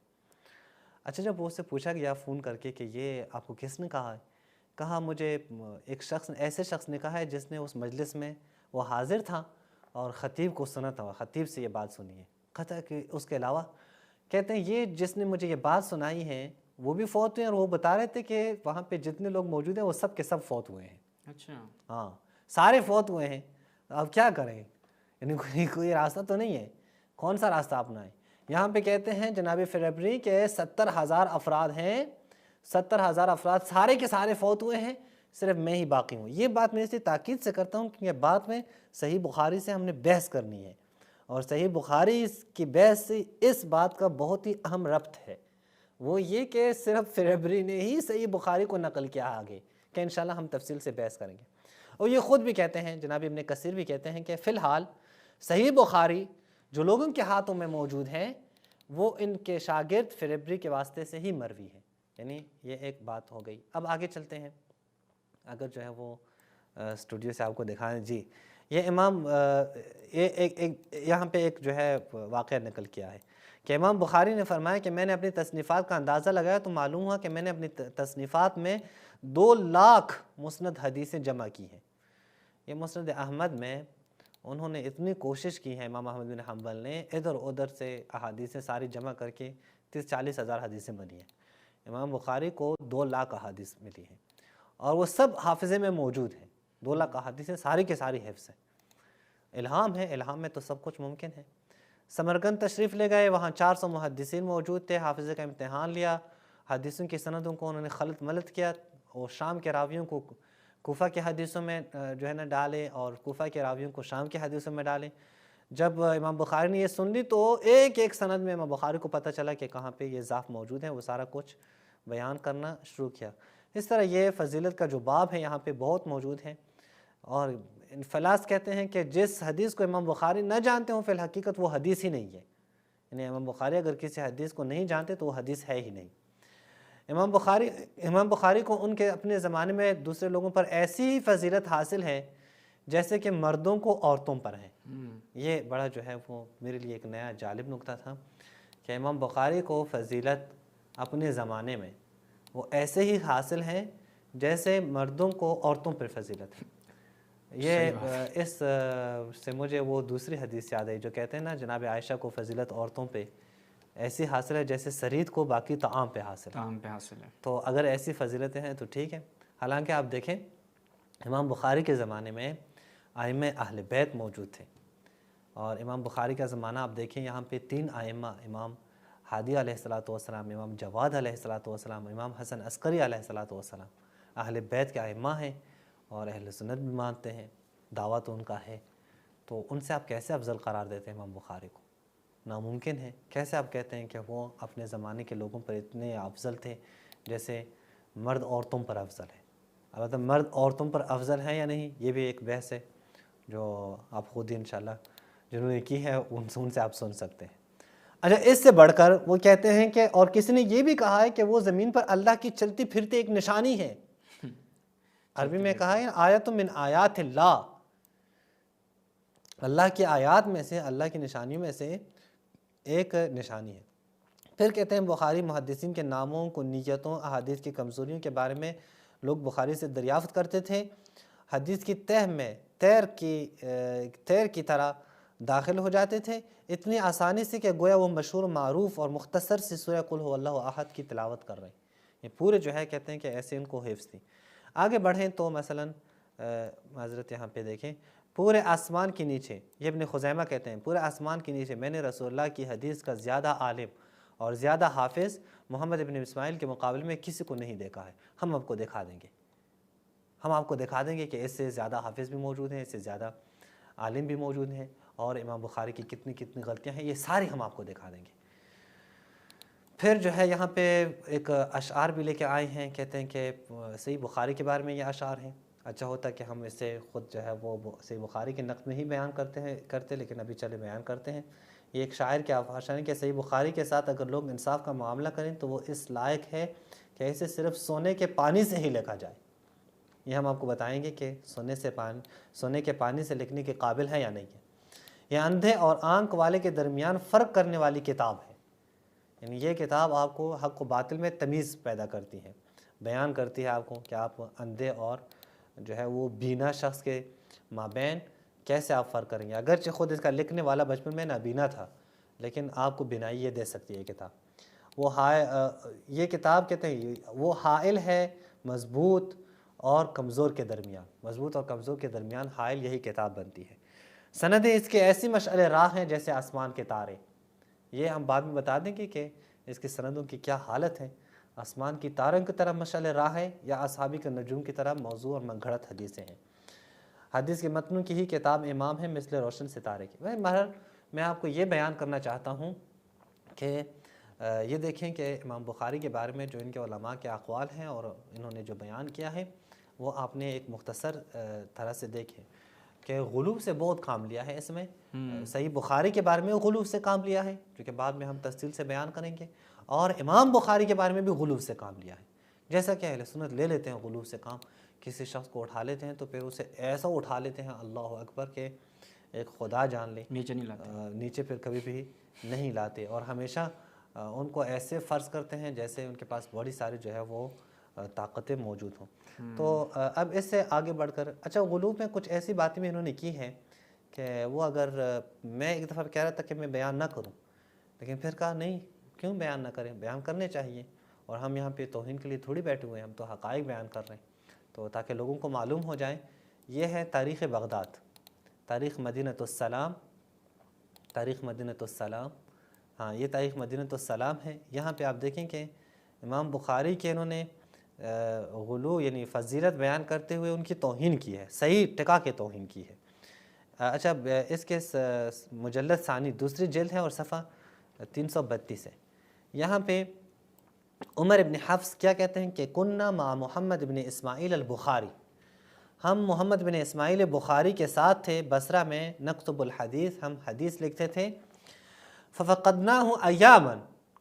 اچھا جب وہ اس سے پوچھا گیا فون کر کے کہ یہ آپ کو کس نے کہا ہے، کہا مجھے ایک شخص، ایسے شخص نے کہا ہے جس نے اس مجلس میں وہ حاضر تھا اور خطیب کو سنا تھا، خطیب سے یہ بات سنی ہے۔ کہتا کہ اس کے علاوہ، کہتے ہیں یہ جس نے مجھے یہ بات سنائی ہے وہ بھی فوت ہوئے ہیں، اور وہ بتا رہے تھے کہ وہاں پہ جتنے لوگ موجود ہیں وہ سب کے سب فوت ہوئے ہیں۔ اچھا ہاں سارے فوت ہوئے ہیں، اب کیا کریں، یعنی کوئی راستہ تو نہیں ہے، کون سا راستہ اپنائیں؟ یہاں پہ کہتے ہیں جناب فربری کہ 70,000 افراد ہیں، 70,000 افراد سارے کے سارے فوت ہوئے ہیں، صرف میں ہی باقی ہوں. یہ بات میں اس لیے تاکید سے کرتا ہوں کیونکہ بعد میں صحیح بخاری سے ہم نے بحث کرنی ہے، اور صحیح بخاری کی بحث سے اس بات کا بہت ہی اہم ربط ہے، وہ یہ کہ صرف فریبری نے ہی صحیح بخاری کو نقل کیا آگے، کہ انشاءاللہ ہم تفصیل سے بحث کریں گے. اور یہ خود بھی کہتے ہیں، جناب ابن کثیر بھی کہتے ہیں کہ فی الحال صحیح بخاری جو لوگوں کے ہاتھوں میں موجود ہیں وہ ان کے شاگرد فریبری کے واسطے سے ہی مروی ہے. یعنی یہ ایک بات ہو گئی. اب آگے چلتے ہیں، اگر جو ہے وہ اسٹوڈیو سے آپ کو دکھائیں. جی یہ امام یہاں پہ ایک جو ہے واقعہ نقل کیا ہے کہ امام بخاری نے فرمایا کہ میں نے اپنی تصنیفات کا اندازہ لگایا تو معلوم ہوا کہ میں نے اپنی تصنیفات میں 2 لاکھ مسند حدیثیں جمع کی ہیں. یہ مسند احمد میں انہوں نے اتنی کوشش کی ہے، امام احمد بن حنبل نے، ادھر ادھر سے احادیثیں ساری جمع کر کے 30-40 ہزار حدیثیں بنی ہیں. امام بخاری کو 2 لاکھ احادیث ملی ہیں اور وہ سب حافظے میں موجود ہیں. 2 لاکھ احادیثیں ساری کے ساری حفظ ہیں. الہام ہے، الہام میں تو سب کچھ ممکن ہے. سمرقند تشریف لے گئے، وہاں 400 محدثین موجود تھے. حافظے کا امتحان لیا، حدیثوں کی سندوں کو انہوں نے خلط ملط کیا، اور شام کے راویوں کو کوفہ کے حدیثوں میں جو ہے نا ڈالے، اور کوفہ کے راویوں کو شام کے حدیثوں میں ڈالے. جب امام بخاری نے یہ سن لی تو ایک ایک سند میں امام بخاری کو پتہ چلا کہ کہاں پہ یہ ضعف موجود ہے، وہ سارا کچھ بیان کرنا شروع کیا. اس طرح یہ فضیلت کا جو باب ہے یہاں پہ بہت موجود ہے. اور فلاس کہتے ہیں کہ جس حدیث کو امام بخاری نہ جانتے ہوں فی الحقیقت وہ حدیث ہی نہیں ہے. یعنی امام بخاری اگر کسی حدیث کو نہیں جانتے تو وہ حدیث ہے ہی نہیں. امام بخاری کو ان کے اپنے زمانے میں دوسرے لوگوں پر ایسی فضیلت حاصل ہے جیسے کہ مردوں کو عورتوں پر ہے. یہ بڑا جو ہے وہ میرے لیے ایک نیا جالب نکتہ تھا کہ امام بخاری کو فضیلت اپنے زمانے میں وہ ایسے ہی حاصل ہے جیسے مردوں کو عورتوں پر فضیلت ہے. یہ اس سے مجھے وہ دوسری حدیث یاد ہے جو کہتے ہیں نا جناب عائشہ کو فضیلت عورتوں پہ ایسی حاصل ہے جیسے سرید کو باقی طعام پہ حاصل ہے. تو اگر ایسی فضیلتیں ہیں تو ٹھیک ہے. حالانکہ آپ دیکھیں امام بخاری کے زمانے میں ائمہ اہل بیت موجود تھے، اور امام بخاری کا زمانہ آپ دیکھیں یہاں پہ 3 ائمہ، امام ہادی علیہ السلام، امام جواد علیہ السلام، امام حسن عسکری علیہ السلام اہل بیت کے ائمہ ہیں اور اہل سنت بھی مانتے ہیں، دعویٰ تو ان کا ہے. تو ان سے آپ کیسے افضل قرار دیتے ہیں امام بخاری کو؟ ناممکن ہے. کیسے آپ کہتے ہیں کہ وہ اپنے زمانے کے لوگوں پر اتنے افضل تھے جیسے مرد عورتوں پر افضل ہے؟ البتہ مرد عورتوں پر افضل ہیں یا نہیں یہ بھی ایک بحث ہے جو آپ خود ہی انشاءاللہ جنہوں نے کی ہے ان سے آپ سن سکتے ہیں. اچھا اس سے بڑھ کر وہ کہتے ہیں کہ اور کسی نے یہ بھی کہا ہے کہ وہ زمین پر اللہ کی چلتی پھرتی ایک نشانی ہے. عربی میں کہا ہے آیت من آیات اللہ، اللہ کی آیات میں سے، اللہ کی نشانیوں میں سے ایک نشانی ہے. پھر کہتے ہیں بخاری محدثین کے ناموں کو نیتوں احادیث کی کمزوریوں کے بارے میں لوگ بخاری سے دریافت کرتے تھے، حدیث کی تہ میں تیر کی طرح داخل ہو جاتے تھے اتنی آسانی سے کہ گویا وہ مشہور معروف اور مختصر سی سورہ قل هو اللہ احد کی تلاوت کر رہے ہیں. یہ پورے جو ہے کہتے ہیں کہ ایسے ان کو حفظ تھی. آگے بڑھیں تو مثلا معذرت یہاں پہ دیکھیں پورے آسمان کے نیچے، یہ ابن خزیمہ کہتے ہیں پورے آسمان کے نیچے میں نے رسول اللہ کی حدیث کا زیادہ عالم اور زیادہ حافظ محمد ابن اسماعیل کے مقابلے میں کسی کو نہیں دیکھا ہے. ہم آپ کو دکھا دیں گے، ہم آپ کو دکھا دیں گے کہ اس سے زیادہ حافظ بھی موجود ہیں، اس سے زیادہ عالم بھی موجود ہیں، اور امام بخاری کی کتنی کتنی غلطیاں ہیں یہ ساری ہم آپ کو دکھا دیں گے. پھر جو ہے یہاں پہ ایک اشعار بھی لے کے آئے ہیں، کہتے ہیں کہ صحیح بخاری کے بارے میں یہ اشعار ہیں. اچھا ہوتا کہ ہم اسے خود جو ہے وہ صحیح بخاری کے نقد میں ہی بیان کرتے لیکن ابھی چلے بیان کرتے ہیں. یہ ایک شاعر کے افہام ہے کہ صحیح بخاری کے ساتھ اگر لوگ انصاف کا معاملہ کریں تو وہ اس لائق ہے کہ اسے صرف سونے کے پانی سے ہی لکھا جائے. یہ ہم آپ کو بتائیں گے کہ سونے کے پانی سے لکھنے کے قابل ہے یا نہیں ہے. یہ اندھے اور آنکھ والے کے درمیان فرق کرنے والی کتاب ہے. یعنی یہ کتاب آپ کو حق و باطل میں تمیز پیدا کرتی ہے، بیان کرتی ہے آپ کو کہ آپ اندھے اور جو ہے وہ بینا شخص کے مابین کیسے آپ فرق کریں گے. اگرچہ خود اس کا لکھنے والا بچپن میں نابینا تھا لیکن آپ کو بینائی یہ دے سکتی ہے کتاب. یہ کتاب کہتے ہیں وہ حائل ہے مضبوط اور کمزور کے درمیان حائل یہی کتاب بنتی ہے. سندیں اس کے ایسی مشعل راہ ہیں جیسے آسمان کے تارے. یہ ہم بعد میں بتا دیں گے کہ اس کی سندوں کی کیا حالت ہے. آسمان کی تاروں کی طرح مشعل راہ ہے یا اصحابی کے نجوم کی طرح موضوع اور من گھڑت حدیثیں ہیں؟ حدیث کے متنوں کی ہی کتاب امام ہے مثل روشن ستارے کی۔ بہرحال میں آپ کو یہ بیان کرنا چاہتا ہوں کہ یہ دیکھیں کہ امام بخاری کے بارے میں جو ان کے علماء کے اقوال ہیں اور انہوں نے جو بیان کیا ہے وہ آپ نے ایک مختصر طرح سے دیکھیں کہ غلو سے بہت کام لیا ہے اس میں۔ صحیح بخاری کے بارے میں غلو سے کام لیا ہے جو کہ بعد میں ہم تفصیل سے بیان کریں گے، اور امام بخاری کے بارے میں بھی غلو سے کام لیا ہے۔ جیسا کہ اہل سنت لے لیتے ہیں غلو سے کام، کسی شخص کو اٹھا لیتے ہیں تو پھر اسے ایسا اٹھا لیتے ہیں اللہ اکبر کہ ایک خدا جان لے، نیچے نہیں لاتے، نیچے پھر کبھی بھی نہیں لاتے، اور ہمیشہ ان کو ایسے فرض کرتے ہیں جیسے ان کے پاس بڑی ساری جو ہے وہ طاقتیں موجود ہوں۔ تو اب اس سے آگے بڑھ کر اچھا غلو میں کچھ ایسی باتیں بھی انہوں نے کی ہیں کہ وہ اگر میں ایک دفعہ کہہ رہا تھا کہ میں بیان نہ کروں، لیکن پھر کہا نہیں کیوں بیان نہ کریں، بیان کرنے چاہیے، اور ہم یہاں پہ توہین کے لیے تھوڑی بیٹھے ہوئے ہیں، ہم تو حقائق بیان کر رہے ہیں، تو تاکہ لوگوں کو معلوم ہو جائے۔ یہ ہے تاریخ بغداد، تاریخ مدینۃ السلام، تاریخ مدینۃ السلام، ہاں یہ تاریخ مدینۃ السلام ہے۔ یہاں پہ آپ دیکھیں کہ امام بخاری کے انہوں نے غلو یعنی فضیلت بیان کرتے ہوئے ان کی توہین کی ہے، صحیح ٹکا کے توہین کی ہے۔ اچھا اس کے مجلد ثانی دوسری جلد ہے اور صفحہ 332 ہے۔ یہاں پہ عمر ابن حفص کیا کہتے ہیں کہ کننا مع محمد بن اسماعیل البخاری، ہم محمد بن اسماعیل بخاری کے ساتھ تھے بصرہ میں، نکتب الحدیث، ہم حدیث لکھتے تھے، ففقدناہ ایاما،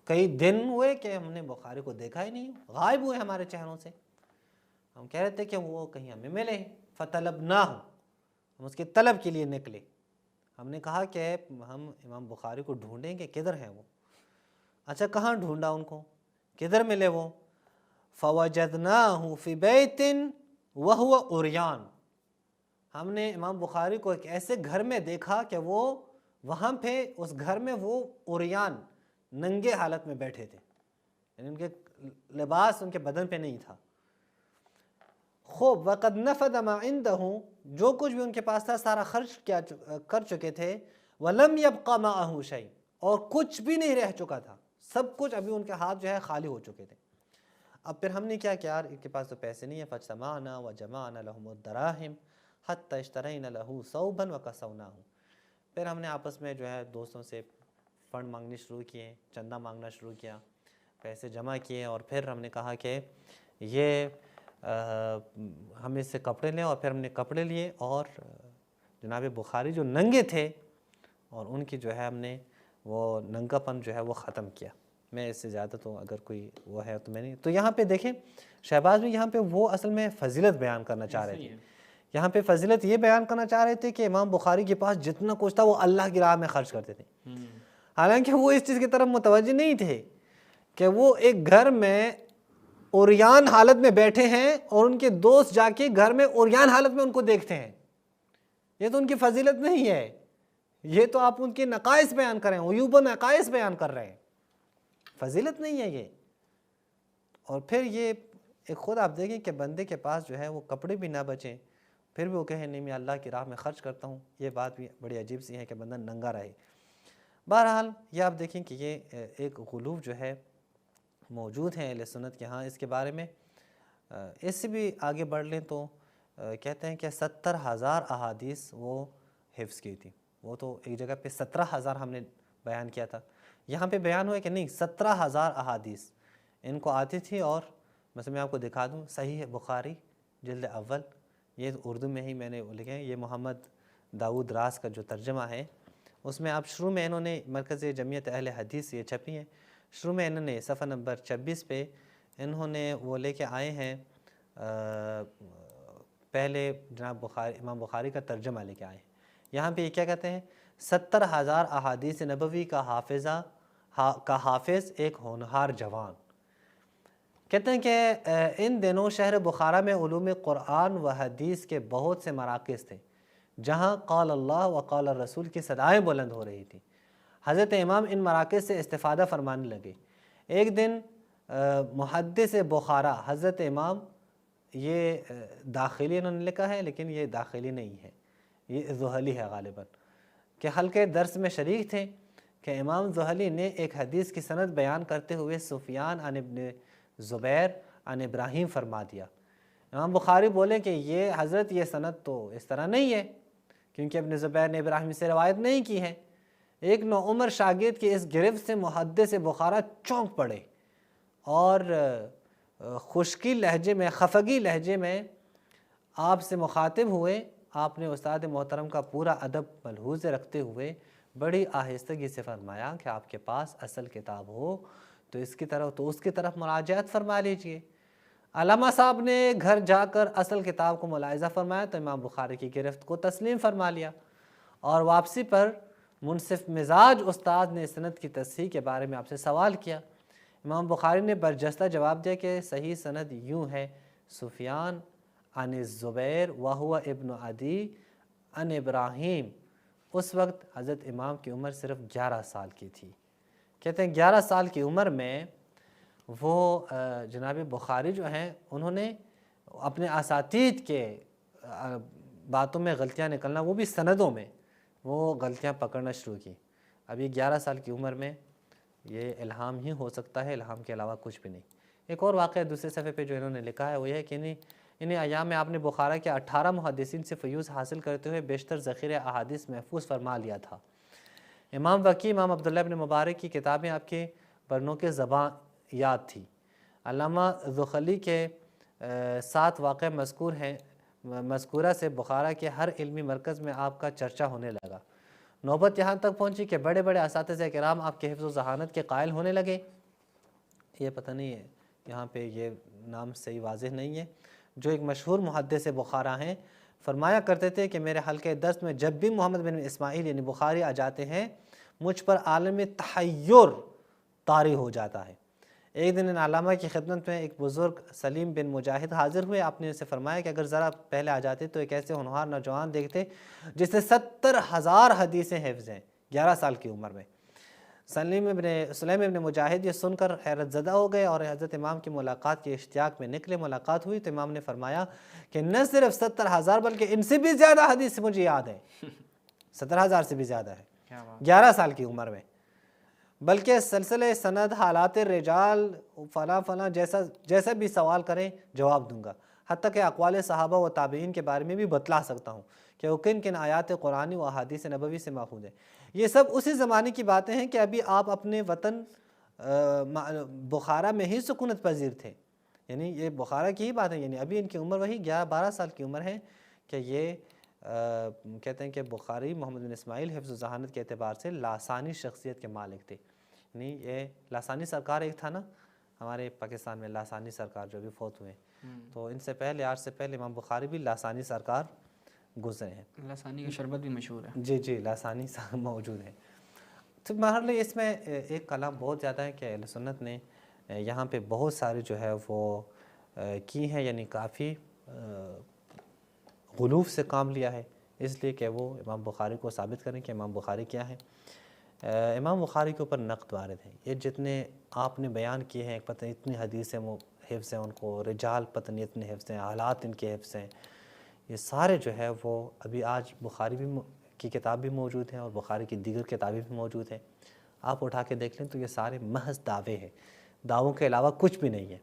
کئی دن ہوئے کہ ہم نے بخاری کو دیکھا ہی نہیں، غائب ہوئے ہمارے چہروں سے، ہم کہہ رہے تھے کہ وہ کہیں ہمیں ملے، فطلبناہ، ہم اس کے طلب کے لیے نکلے، ہم نے کہا کہ ہم امام بخاری کو ڈھونڈیں گے، کدھر ہیں وہ؟ اچھا کہاں ڈھونڈا ان کو، کدھر ملے وہ؟ فوجدناہ فی بیت وہو عریان، ہم نے امام بخاری کو ایک ایسے گھر میں دیکھا کہ وہ وہاں پہ اس گھر میں وہ عریان ننگے حالت میں بیٹھے تھے، یعنی ان کے لباس ان کے بدن پہ نہیں تھا۔ خوب وقد نفد ما عندہ، جو کچھ بھی ان کے پاس تھا سارا خرچ کر چکے تھے، ولم یبقى معه شیء، اور کچھ بھی نہیں رہ چکا تھا، سب کچھ ابھی ان کے ہاتھ جو ہے خالی ہو چکے تھے۔ اب پھر ہم نے کیا کیا، ان کے پاس تو پیسے نہیں ہیں، فجتمعنا وجمعنا لهم الدراهم حتى اشترينا له ثوبا وكسوناه، پھر ہم نے آپس میں جو ہے دوستوں سے فنڈ مانگنے شروع کیے، چندہ مانگنا شروع کیا، پیسے جمع کیے، اور پھر ہم نے کہا کہ یہ ہم اس سے کپڑے لیں، اور پھر ہم نے کپڑے لیے اور جناب بخاری جو ننگے تھے اور ان کی جو ہے ہم نے وہ ننگا پن جو ہے وہ ختم کیا۔ میں اس سے زیادہ تو اگر کوئی وہ ہے تو میں نہیں، تو یہاں پہ دیکھیں شہباز بھی یہاں پہ وہ اصل میں فضیلت بیان کرنا چاہ رہے تھے، یہاں پہ فضیلت یہ بیان کرنا چاہ رہے تھے کہ امام بخاری کے پاس جتنا کچھ تھا وہ اللہ کی راہ میں خرچ کرتے تھے، حالانکہ وہ اس چیز کی طرف متوجہ نہیں تھے کہ وہ ایک گھر میں عریان حالت میں بیٹھے ہیں اور ان کے دوست جا کے گھر میں عریان حالت میں ان کو دیکھتے ہیں۔ یہ تو ان کی فضیلت نہیں ہے، یہ تو آپ ان کے نقائص بیان کر رہے ہیں، عیوب و نقائص بیان کر رہے ہیں، فضیلت نہیں ہے یہ۔ اور پھر یہ ایک خود آپ دیکھیں کہ بندے کے پاس جو ہے وہ کپڑے بھی نہ بچیں، پھر بھی وہ کہیں نہیں میں اللہ کی راہ میں خرچ کرتا ہوں، یہ بات بھی بڑی عجیب سی ہے کہ بندہ ننگا رہے۔ بہرحال یہ آپ دیکھیں کہ یہ ایک غلو جو ہے موجود ہے اہل سنت کے ہاں اس کے بارے میں۔ اس سے بھی آگے بڑھ لیں تو کہتے ہیں کہ 70,000 احادیث وہ حفظ کی تھی، وہ تو ایک جگہ پہ 17,000 ہم نے بیان کیا تھا، یہاں پہ بیان ہوا کہ نہیں 17,000 احادیث ان کو آتی تھی۔ اور مثلا میں آپ کو دکھا دوں صحیح بخاری جلد اول، یہ اردو میں ہی میں نے لکھے ہیں، یہ محمد داؤد راز کا جو ترجمہ ہے اس میں آپ شروع میں انہوں نے مرکز جمعیت اہل حدیث یہ چھپی ہیں، شروع میں انہوں نے صفحہ نمبر 26 پہ انہوں نے وہ لے کے آئے ہیں، پہلے جناب امام بخاری کا ترجمہ لے کے آئے ہیں۔ یہاں پہ یہ کیا کہتے ہیں، 70,000 احادیث نبوی کا حافظ ایک ہونہار جوان، کہتے ہیں کہ ان دنوں شہر بخارا میں علوم قرآن و حدیث کے بہت سے مراکز تھے جہاں قال اللہ و قال الرسول کی صدائیں بلند ہو رہی تھی۔ حضرت امام ان مراکز سے استفادہ فرمانے لگے۔ ایک دن محدث بخارا حضرت امام، یہ داخلی انہوں نے لکھا ہے لیکن یہ داخلی نہیں ہے، یہ زحلی ہے غالباً، کہ حلقے درس میں شریک تھے کہ امام زحلی نے ایک حدیث کی سند بیان کرتے ہوئے سفیان عن ابن زبیر عن ابراہیم فرما دیا۔ امام بخاری بولے کہ یہ حضرت یہ سند تو اس طرح نہیں ہے، کیونکہ ابن زبیر نے ابراہیم سے روایت نہیں کی ہے۔ ایک نوعمر شاگرد کی اس گرفت سے محدث بخارا چونک پڑے اور خشکی لہجے میں، خفگی لہجے میں آپ سے مخاطب ہوئے۔ آپ نے استاد محترم کا پورا ادب ملحوظ رکھتے ہوئے بڑی آہستگی سے فرمایا کہ آپ کے پاس اصل کتاب ہو تو اس کی طرف مراجعت فرما لیجئے۔ علامہ صاحب نے گھر جا کر اصل کتاب کو ملاحظہ فرمایا تو امام بخاری کی گرفت کو تسلیم فرما لیا، اور واپسی پر منصف مزاج استاد نے سند کی تصحیح کے بارے میں آپ سے سوال کیا۔ امام بخاری نے برجستہ جواب دیا کہ صحیح سند یوں ہے: سفیان عن الزبیر وہو ابن عدی عن ابراہیم۔ اس وقت حضرت امام کی عمر صرف 11 سال کی تھی۔ کہتے ہیں 11 سال کی عمر میں وہ جناب بخاری جو ہیں انہوں نے اپنے اساتید کے باتوں میں غلطیاں نکلنا، وہ بھی سندوں میں وہ غلطیاں پکڑنا شروع کی۔ ابھی 11 سال کی عمر میں یہ الہام ہی ہو سکتا ہے، الہام کے علاوہ کچھ بھی نہیں۔ ایک اور واقعہ دوسرے صفحے پہ جو انہوں نے لکھا ہے وہ یہ ہے کہ انہیں ایام میں آپ نے بخارا کے 18 محدثین سے فیوز حاصل کرتے ہوئے بیشتر ذخیرہ احادیث محفوظ فرما لیا تھا۔ امام وکی، امام عبداللہ ابن مبارک کی کتابیں آپ کے برنوں کے زباں یاد تھی۔ علامہ ذوخلی کے 7 واقع مذکورہ سے بخارا کے ہر علمی مرکز میں آپ کا چرچا ہونے لگا۔ نوبت یہاں تک پہنچی کہ بڑے بڑے اساتذہ کرام آپ کے حفظ و ذہانت کے قائل ہونے لگے۔ یہ پتہ نہیں ہے یہاں پہ یہ نام صحیح واضح نہیں ہے، جو ایک مشہور محدث بخارا ہیں، فرمایا کرتے تھے کہ میرے حلقہ درس میں جب بھی محمد بن اسماعیل یعنی بخاری آ جاتے ہیں مجھ پر عالم تحیر طاری ہو جاتا ہے۔ ایک دن ان علامہ کی خدمت میں ایک بزرگ سلیم بن مجاہد حاضر ہوئے۔ آپ نے اسے فرمایا کہ اگر ذرا پہلے آ جاتے تو ایک ایسے ہونہار نوجوان دیکھتے جس سے 70,000 حدیثیں حفظ ہیں 11 سال کی عمر میں۔ سلیم ابن مجاہد یہ سن کر حیرت زدہ ہو گئے اور حضرت امام کی ملاقات کے اشتیاق میں نکلے۔ ملاقات ہوئی تو امام نے فرمایا کہ نہ صرف 70,000 بلکہ ان سے بھی زیادہ حدیث مجھے یاد ہے۔ 70,000 سے بھی زیادہ ہے 11 سال کی عمر میں، بلکہ سلسلے سند، حالات رجال، فلاں فلاں جیسا بھی سوال کریں جواب دوں گا، حتیٰ کہ اقوال صحابہ و تابعین کے بارے میں بھی بتلا سکتا ہوں کہ وہ کن کن آیات قرآنی و احادیث نبوی سے ماخوذ ہیں۔ یہ سب اسی زمانے کی باتیں ہیں کہ ابھی آپ اپنے وطن بخارا میں ہی سکونت پذیر تھے، یعنی یہ بخارا کی ہی بات ہے، یعنی ابھی ان کی عمر وہی 11-12 سال کی عمر ہے کہ یہ کہتے ہیں کہ بخاری محمد بن اسماعیل حفظ و ذہانت کے اعتبار سے لاسانی شخصیت کے مالک تھے۔ یعنی یہ لاسانی سرکار ایک تھا نا ہمارے پاکستان میں، لاسانی سرکار جو بھی فوت ہوئے، تو ان سے پہلے 8 سے پہلے امام بخاری بھی لاسانی سرکار گزرے ہیں۔ لاسانی کا شربت بھی مشہور ہے۔ جی لاسانی موجود ہے۔ تو بہرحال اس میں ایک کلام بہت زیادہ ہے کہ اہل سنت نے یہاں پہ بہت ساری جو ہے وہ کی ہیں، یعنی کافی غلوف سے کام لیا ہے، اس لیے کہ وہ امام بخاری کو ثابت کریں کہ امام بخاری کیا ہے۔ امام بخاری کے اوپر نقد وارد ہے، یہ جتنے آپ نے بیان کیے ہیں، پتہ نہیں اتنی حدیثیں حفظ ہیں ان کو، رجال پتہ نہیں اتنے حفظ ہیں، حالات ان کے حفظ ہیں، یہ سارے جو ہے وہ ابھی آج بخاری کی کتاب بھی موجود ہیں اور بخاری کی دیگر کتابیں بھی موجود ہیں۔ آپ اٹھا کے دیکھ لیں تو یہ سارے محض دعوے ہیں، دعووں کے علاوہ کچھ بھی نہیں ہے۔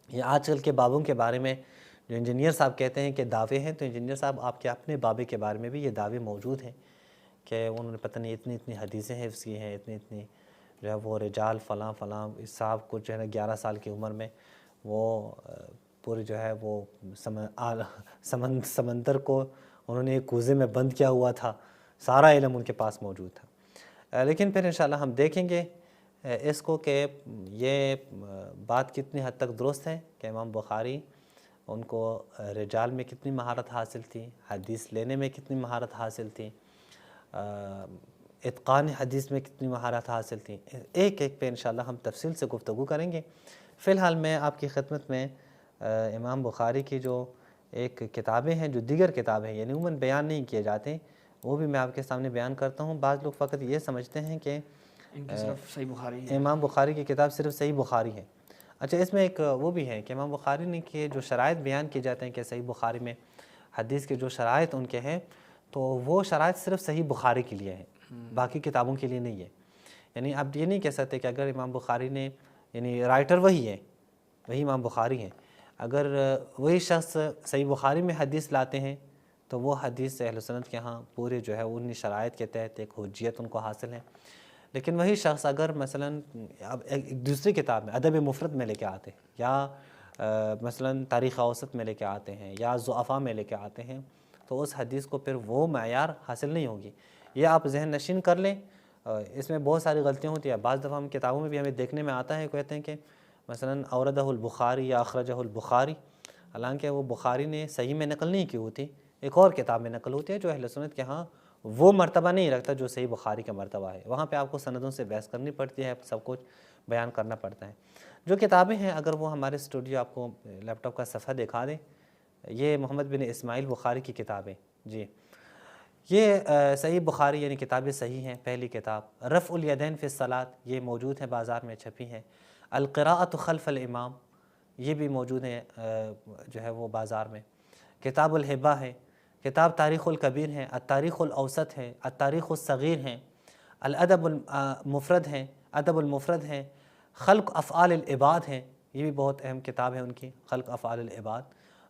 یہ آج کل کے بابوں کے بارے میں جو انجینئر صاحب کہتے ہیں کہ دعوے ہیں، تو انجینئر صاحب آپ کے اپنے بابے کے بارے میں بھی یہ دعوے موجود ہیں کہ انہوں نے پتہ نہیں اتنی حدیثیں حفظ کی ہیں، اتنی جو ہے وہ رجال فلاں اس صاحب کو جو ہے نا 11 سال کی عمر میں وہ پوری جو ہے وہ سمندر کو انہوں نے ایک کوزے میں بند کیا ہوا تھا، سارا علم ان کے پاس موجود تھا۔ لیکن پھر انشاءاللہ ہم دیکھیں گے اس کو کہ یہ بات کتنی حد تک درست ہے کہ امام بخاری ان کو رجال میں کتنی مہارت حاصل تھی، حدیث لینے میں کتنی مہارت حاصل تھی، اتقان حدیث میں کتنی مہارت حاصل تھی، ایک پہ انشاءاللہ ہم تفصیل سے گفتگو کریں گے۔ فی الحال میں آپ کی خدمت میں امام بخاری کی جو ایک کتابیں ہیں، جو دیگر کتابیں ہیں یعنی عموماً بیان نہیں کیے جاتے، وہ بھی میں آپ کے سامنے بیان کرتا ہوں۔ بعض لوگ فقط یہ سمجھتے ہیں کہ صرف صحیح بخاری ہے، امام بخاری کی کتاب صرف صحیح بخاری ہے۔ اچھا، اس میں ایک وہ بھی ہے کہ امام بخاری نے کے جو شرائط بیان کیے جاتے ہیں کہ صحیح بخاری میں حدیث کے جو شرائط ان کے ہیں، تو وہ شرائط صرف صحیح بخاری کے لیے ہیں، باقی کتابوں کے لیے نہیں ہے۔ یعنی آپ یہ نہیں کہہ سکتے کہ اگر امام بخاری نے یعنی رائٹر وہی ہے وہی امام بخاری ہیں. اگر وہی شخص صحیح بخاری میں حدیث لاتے ہیں تو وہ حدیث اہل سنت کے ہاں پورے جو ہے انہی شرائط کے تحت ایک حجیت ان کو حاصل ہے. لیکن وہی شخص اگر مثلاً اب ایک دوسری کتاب میں ادب مفرد میں لے کے آتے ہیں یا مثلاً تاریخ اوسط میں لے کے آتے ہیں یا ضعفاء میں لے کے آتے ہیں تو اس حدیث کو پھر وہ معیار حاصل نہیں ہوگی. یہ آپ ذہن نشین کر لیں. اس میں بہت ساری غلطیاں ہوتی ہیں. بعض دفعہ ہم کتابوں میں بھی ہمیں دیکھنے میں آتا ہے کہتے ہیں کہ مثلاً اوردہ البخاری یا اخرجہ البخاری، حالانکہ وہ بخاری نے صحیح میں نقل نہیں کی ہوتی، ایک اور کتاب میں نقل ہوتی ہے جو اہل سنت کے ہاں وہ مرتبہ نہیں رکھتا جو صحیح بخاری کا مرتبہ ہے. وہاں پہ آپ کو سندوں سے بحث کرنی پڑتی ہے، سب کچھ بیان کرنا پڑتا ہے. جو کتابیں ہیں اگر وہ ہمارے اسٹوڈیو آپ کو لیپ ٹاپ کا صفحہ دکھا دیں، یہ محمد بن اسماعیل بخاری کی کتابیں جی، یہ صحیح بخاری یعنی کتابیں صحیح ہیں. پہلی کتاب رفع الیدین فی الصلاۃ یہ موجود ہے، بازار میں چھپی ہیں. القراءۃ خلف الامام یہ بھی موجود ہے جو ہے وہ بازار میں. کتاب الہبہ ہے. کتاب تاریخ الکبیر ہے. التاریخ الاوسط ہے. التاریخ الصغیر ہیں. الادب المفرد ہیں. ادب المفرد ہیں. خلق افعال العباد ہیں، یہ بھی بہت اہم کتاب ہے ان کی، خلق افعال العباد.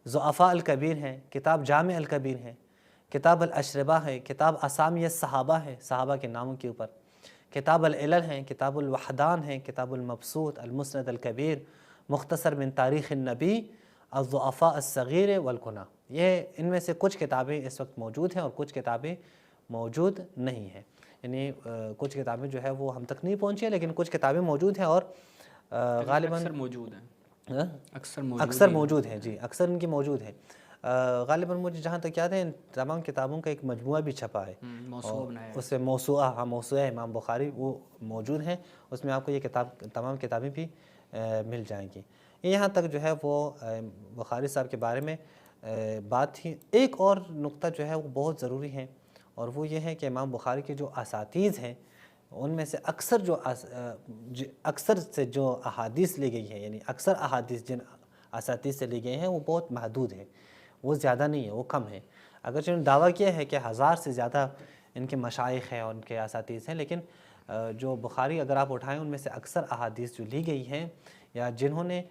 ضعفاء الکبیر ہیں. کتاب جامع الکبیر ہے. کتاب الاشربہ ہے. کتاب اسامی الصحابہ ہے، صحابہ کے ناموں کے اوپر. کتاب العلل ہیں. کتاب الوحدان ہیں. کتاب المبسوط. المسند الکبیر. مختصر من تاریخ النبی. الضعفاء الصغیر والکنہ. یہ ان میں سے کچھ کتابیں اس وقت موجود ہیں اور کچھ کتابیں موجود نہیں ہیں. یعنی کچھ کتابیں جو ہے وہ ہم تک نہیں پہنچی ہیں لیکن کچھ کتابیں موجود ہیں اور غالباً اکثر موجود ہیں. اکثر موجود ہیں جی، اکثر ان کی موجود ہیں. غالباً مجھے جہاں تک یاد ہے ان تمام کتابوں کا ایک مجموعہ بھی چھپا ہے، اس میں موسوعہ موسوعہ امام بخاری وہ موجود ہیں. اس میں آپ کو یہ تمام کتابیں بھی مل جائیں گی. یہاں تک جو ہے وہ بخاری صاحب کے بارے میں بات تھی. ایک اور نقطہ جو ہے وہ بہت ضروری ہے اور وہ یہ ہے کہ امام بخاری کے جو اساتذ ہیں ان میں سے اکثر سے جو احادیث لی گئی ہیں، یعنی اکثر احادیث جن اساتذ سے لی گئی ہیں وہ بہت محدود ہیں، وہ زیادہ نہیں ہے، وہ کم ہے. اگرچہ انہوں نے دعویٰ کیا ہے کہ 1000 سے زیادہ ان کے مشائخ ہیں اور ان کے اساتذ ہیں، لیکن جو بخاری اگر آپ اٹھائیں ان میں سے اکثر احادیث جو لی گئی ہیں یا جنہوں نے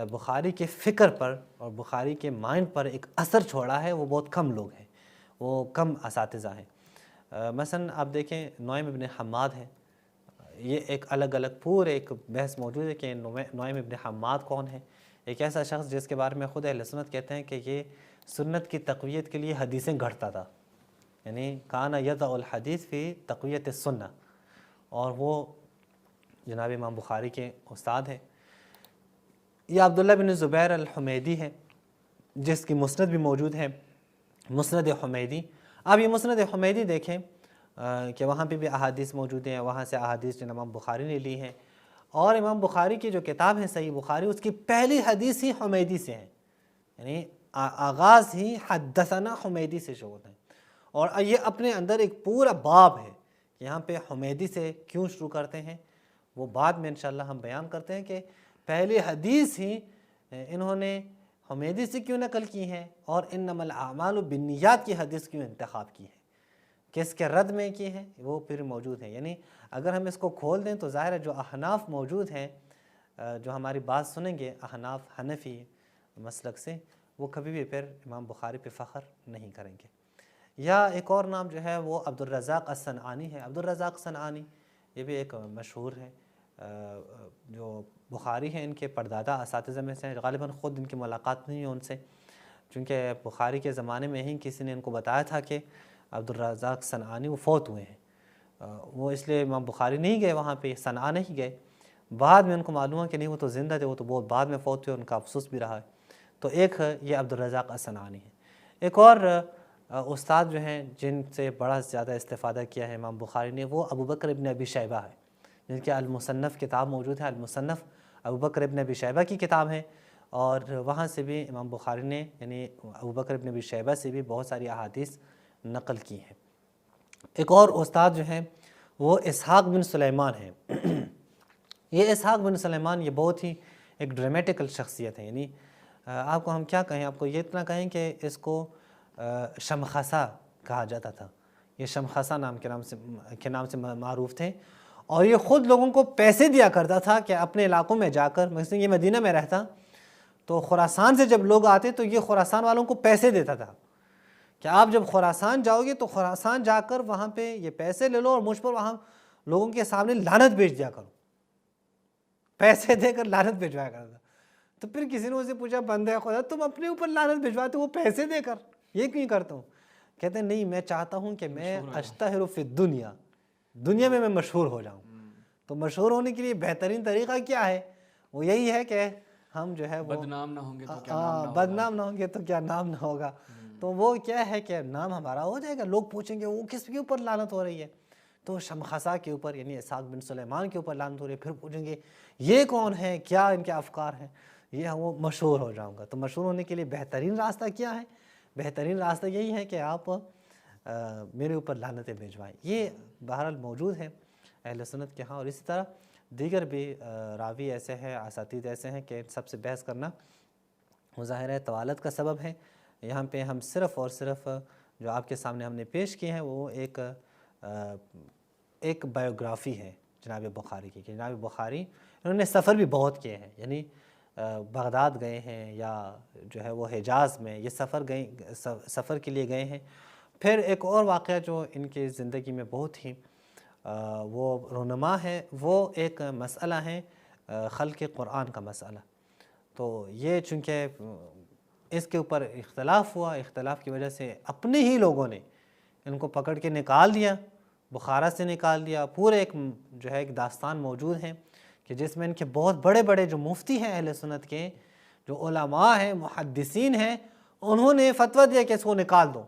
بخاری کے فکر پر اور بخاری کے مائنڈ پر ایک اثر چھوڑا ہے وہ بہت کم لوگ ہیں، وہ کم اساتذہ ہیں. مثلا آپ دیکھیں نعیم ابن حماد ہے، یہ ایک الگ الگ پورے ایک بحث موجود ہے کہ نعیم ابن حماد کون ہے. ایک ایسا شخص جس کے بارے میں خود اہل سنت کہتے ہیں کہ یہ سنت کی تقویت کے لیے حدیثیں گھڑتا تھا، یعنی کان یضع الحدیث فی تقویت السنہ، اور وہ جناب امام بخاری کے استاد ہیں. یہ عبداللہ بن زبیر الحمیدی ہے جس کی مسند بھی موجود ہے، مسند حمیدی. آپ یہ مسند حمیدی دیکھیں کہ وہاں پہ بھی احادیث موجود ہیں، وہاں سے احادیث جو امام بخاری نے لی ہیں. اور امام بخاری کی جو کتاب ہے صحیح بخاری اس کی پہلی حدیث ہی حمیدی سے ہے، یعنی آغاز ہی حدثنا حمیدی سے شروع ہوتا ہے. اور یہ اپنے اندر ایک پورا باب ہے کہ یہاں پہ حمیدی سے کیوں شروع کرتے ہیں، وہ بعد میں انشاءاللہ ہم بیان کرتے ہیں کہ پہلی حدیث ہی انہوں نے حمیدی سے کیوں نقل کی ہیں اور انما الاعمال بالنیات کی حدیث کیوں انتخاب کی ہے، کس کے رد میں کی ہے، وہ پھر موجود ہیں. یعنی اگر ہم اس کو کھول دیں تو ظاہر ہے جو احناف موجود ہیں جو ہماری بات سنیں گے، احناف حنفی مسلک سے، وہ کبھی بھی پھر امام بخاری پہ فخر نہیں کریں گے. یا ایک اور نام جو ہے وہ عبد الرزاق الصنعانی ہے. عبد الرزاق صنعانی یہ بھی ایک مشہور ہے، جو بخاری ہیں ان کے پردادا اساتذہ میں سے ہیں. غالباً خود ان کی ملاقات نہیں ہے ان سے، چونکہ بخاری کے زمانے میں ہی کسی نے ان کو بتایا تھا کہ عبد الرزاق صنعانی وہ فوت ہوئے ہیں. وہ اس لیے امام بخاری نہیں گئے وہاں پہ، صنعا نہیں گئے. بعد میں ان کو معلوم ہے کہ نہیں وہ تو زندہ تھے، وہ تو بہت بعد میں فوت ہوئے، ان کا افسوس بھی رہا ہے. تو ایک یہ عبد الرزاق الصنعانی ہے. ایک اور استاد جو ہیں جن سے بڑا زیادہ استفادہ کیا ہے امام بخاری نے وہ ابو بکر ابن ابی شیبہ ہے، جن کے المصنف کتاب موجود ہے. المصنف ابو بکر ابن ابی شیبہ کی کتاب ہے اور وہاں سے بھی امام بخاری نے یعنی ابو بکر ابن ابی شیبہ سے بھی بہت ساری احادیث نقل کی ہیں. ایک اور استاد جو ہیں وہ اسحاق بن سلیمان ہیں. یہ اسحاق بن سلیمان یہ بہت ہی ایک ڈرامیٹیکل شخصیت ہے. یعنی آپ کو ہم کیا کہیں، آپ کو یہ اتنا کہیں کہ اس کو شمخصہ کہا جاتا تھا. یہ شمخصہ کے نام سے معروف تھے اور یہ خود لوگوں کو پیسے دیا کرتا تھا کہ اپنے علاقوں میں جا کر، مثلا یہ مدینہ میں رہتا تو خراسان سے جب لوگ آتے تو یہ خراسان والوں کو پیسے دیتا تھا کہ آپ جب خراسان جاؤ گے تو خراسان جا کر وہاں پہ یہ پیسے لے لو اور مجھ پر وہاں لوگوں کے سامنے لعنت بھیج دیا کرو، پیسے دے کر لعنت بھیجوایا کرتا تھا۔ تو پھر کسی نے اسے پوچھا بندہ خدا تم اپنے اوپر لعنت بھیجواتے ہو پیسے دے کر، یہ کیوں کرتا ہوں؟ کہتے ہیں نہیں، میں چاہتا ہوں کہ میں اشتہر فی الدنیا، دنیا میں مشہور ہو جاؤں۔ تو مشہور ہونے کے لیے بہترین طریقہ کیا ہے؟ وہ یہی ہے کہ ہم جو ہے وہ بدنام نہ ہوں گے تو کیا نام نہ ہوگا، بدنام نہ ہوں گے تو کیا نام نہ ہوگا۔ تو وہ کیا ہے کہ نام ہمارا ہو جائے گا، لوگ پوچھیں گے وہ کس کے اوپر لعنت ہو رہی ہے، تو شمخسا کے اوپر یعنی اسحاق بن سلیمان کے اوپر لعنت ہو رہی ہے۔ پھر پوچھیں گے یہ کون ہے، کیا ان کے افکار ہیں، یہ وہ مشہور ہو جاؤں گا۔ تو مشہور ہونے کے لیے بہترین راستہ کیا ہے؟ بہترین راستہ یہی ہے کہ آپ میرے اوپر لعنتیں بھیجوائیں۔ یہ بہرحال موجود ہے اہل سنت کے ہاں، اور اسی طرح دیگر بھی راوی ایسے ہیں، اساتید ایسے ہیں کہ سب سے بحث کرنا ظاہر ہے طوالت کا سبب ہے۔ یہاں پہ ہم صرف اور صرف جو آپ کے سامنے ہم نے پیش کیے ہیں وہ ایک بایوگرافی ہے جناب بخاری کی، کہ جناب بخاری انہوں نے سفر بھی بہت کیے ہیں، یعنی بغداد گئے ہیں یا جو ہے وہ حجاز میں یہ سفر کے لیے گئے ہیں۔ پھر ایک اور واقعہ جو ان کی زندگی میں بہت ہی وہ رونما ہے، وہ ایک مسئلہ ہے خلق قرآن کا مسئلہ۔ تو یہ چونکہ اس کے اوپر اختلاف ہوا، اختلاف کی وجہ سے اپنے ہی لوگوں نے ان کو پکڑ کے نکال دیا، بخارا سے نکال دیا۔ پورے ایک داستان موجود ہے کہ جس میں ان کے بہت بڑے بڑے جو مفتی ہیں اہل سنت کے، جو علماء ہیں، محدثین ہیں، انہوں نے فتویٰ دیا کہ اس کو نکال دو،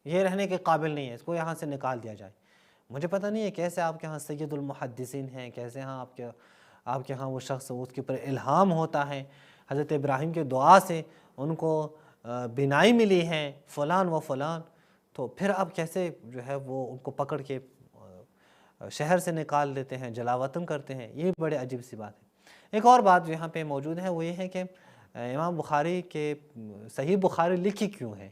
یہ رہنے کے قابل نہیں ہے، اس کو یہاں سے نکال دیا جائے۔ مجھے پتہ نہیں ہے کیسے آپ کے ہاں سید المحدثین ہیں، کیسے ہاں آپ کے ہاں وہ شخص اس کے اوپر الہام ہوتا ہے، حضرت ابراہیم کے دعا سے ان کو بینائی ملی ہے فلان و فلان، تو پھر اب کیسے جو ہے وہ ان کو پکڑ کے شہر سے نکال دیتے ہیں، جلا وطن کرتے ہیں؟ یہ بڑے عجیب سی بات ہے۔ ایک اور بات جو یہاں پہ موجود ہے وہ یہ ہے کہ امام بخاری کے صحیح بخاری لکھی کیوں ہے،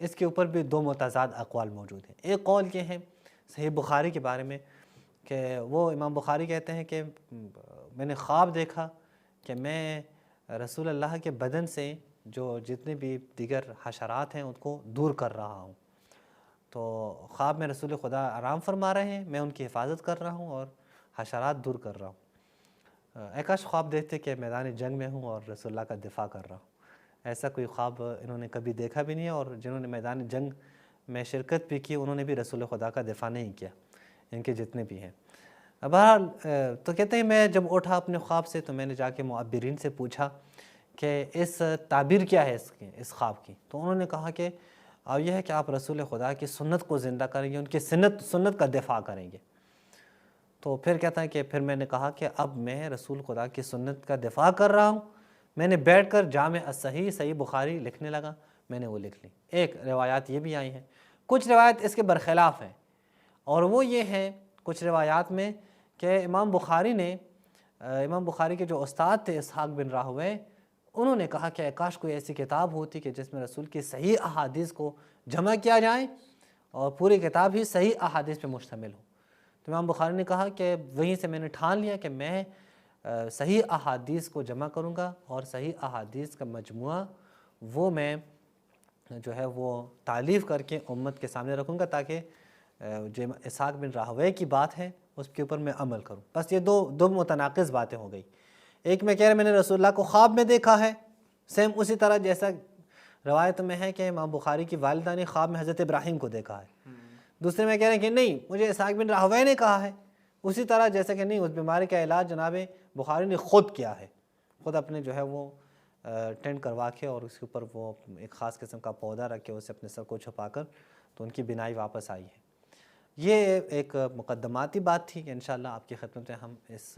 اس کے اوپر بھی دو متضاد اقوال موجود ہیں۔ ایک قول یہ ہے صحیح بخاری کے بارے میں کہ وہ امام بخاری کہتے ہیں کہ میں نے خواب دیکھا کہ میں رسول اللہ کے بدن سے جو جتنے بھی دیگر حشرات ہیں ان کو دور کر رہا ہوں۔ تو خواب میں رسول خدا آرام فرما رہے ہیں، میں ان کی حفاظت کر رہا ہوں اور حشرات دور کر رہا ہوں۔ ایکاش خواب دیکھتے کہ میدان جنگ میں ہوں اور رسول اللہ کا دفاع کر رہا ہوں۔ ایسا کوئی خواب انہوں نے کبھی دیکھا بھی نہیں ہے، اور جنہوں نے میدان جنگ میں شرکت بھی کی انہوں نے بھی رسول خدا کا دفاع نہیں کیا، ان کے جتنے بھی ہیں۔ بہرحال تو کہتے ہیں میں جب اٹھا اپنے خواب سے تو میں نے جا کے معبرین سے پوچھا کہ اس تعبیر کیا ہے اس خواب کی، تو انہوں نے کہا کہ اب یہ ہے کہ آپ رسول خدا کی سنت کو زندہ کریں گے، ان کی سنت کا دفاع کریں گے۔ تو پھر کہتا ہے کہ پھر میں نے کہا کہ اب میں رسول خدا کی سنت کا دفاع کر رہا ہوں، میں نے بیٹھ کر جامع الصحیح صحیح بخاری لکھنے لگا، میں نے وہ لکھ لی۔ ایک روایات یہ بھی آئی ہیں، کچھ روایت اس کے برخلاف ہیں، اور وہ یہ ہے کچھ روایات میں کہ امام بخاری کے جو استاد تھے اسحاق بن راہوے، انہوں نے کہا کہ کاش کوئی ایسی کتاب ہوتی کہ جس میں رسول کی صحیح احادیث کو جمع کیا جائے اور پوری کتاب ہی صحیح احادیث پہ مشتمل ہو۔ تو امام بخاری نے کہا کہ وہیں سے میں نے ٹھان لیا کہ میں صحیح احادیث کو جمع کروں گا اور صحیح احادیث کا مجموعہ وہ میں جو ہے وہ تالیف کر کے امت کے سامنے رکھوں گا، تاکہ جو اسحاق بن راہوے کی بات ہے اس کے اوپر میں عمل کروں۔ بس یہ دو متناقض باتیں ہو گئی۔ ایک میں کہہ رہا میں نے رسول اللہ کو خواب میں دیکھا ہے، سیم اسی طرح جیسا روایت میں ہے کہ امام بخاری کی والدہ نے خواب میں حضرت ابراہیم کو دیکھا ہے۔ دوسرے میں کہہ رہے ہیں کہ نہیں، مجھے اسحاق بن راہوے نے کہا ہے، اسی طرح جیسا کہ نہیں، اس بیماری کا علاج جناب بخاری نے خود کیا ہے، خود اپنے جو ہے وہ ٹینٹ کروا کے اور اس کے اوپر وہ ایک خاص قسم کا پودا رکھ کے اسے اپنے سر کو چھپا کر تو ان کی بینائی واپس آئی ہے۔ یہ ایک مقدماتی بات تھی کہ انشاءاللہ آپ کی خدمت میں ہم اس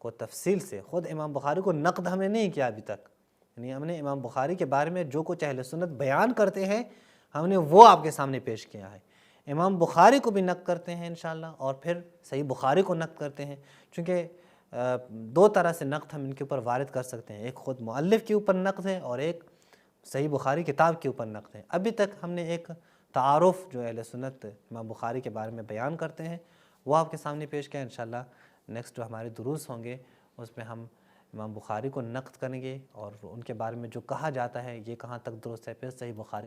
کو تفصیل سے، خود امام بخاری کو نقد ہم نے نہیں کیا ابھی تک، یعنی ہم نے امام بخاری کے بارے میں جو کچھ اہل سنت بیان کرتے ہیں ہم نے وہ آپ کے سامنے پیش کیا ہے۔ امام بخاری کو بھی نقد کرتے ہیں انشاءاللہ، اور پھر صحیح بخاری کو نقد کرتے ہیں، چونکہ دو طرح سے نقد ہم ان کے اوپر وارد کر سکتے ہیں، ایک خود مؤلف کے اوپر نقد ہے اور ایک صحیح بخاری کتاب کے اوپر نقد ہے۔ ابھی تک ہم نے ایک تعارف جو اہل سنت امام بخاری کے بارے میں بیان کرتے ہیں وہ آپ کے سامنے پیش کیا۔ انشاءاللہ نیکسٹ جو ہمارے دروس ہوں گے اس میں ہم امام بخاری کو نقد کریں گے اور ان کے بارے میں جو کہا جاتا ہے یہ کہاں تک درست ہے، پھر صحیح بخاری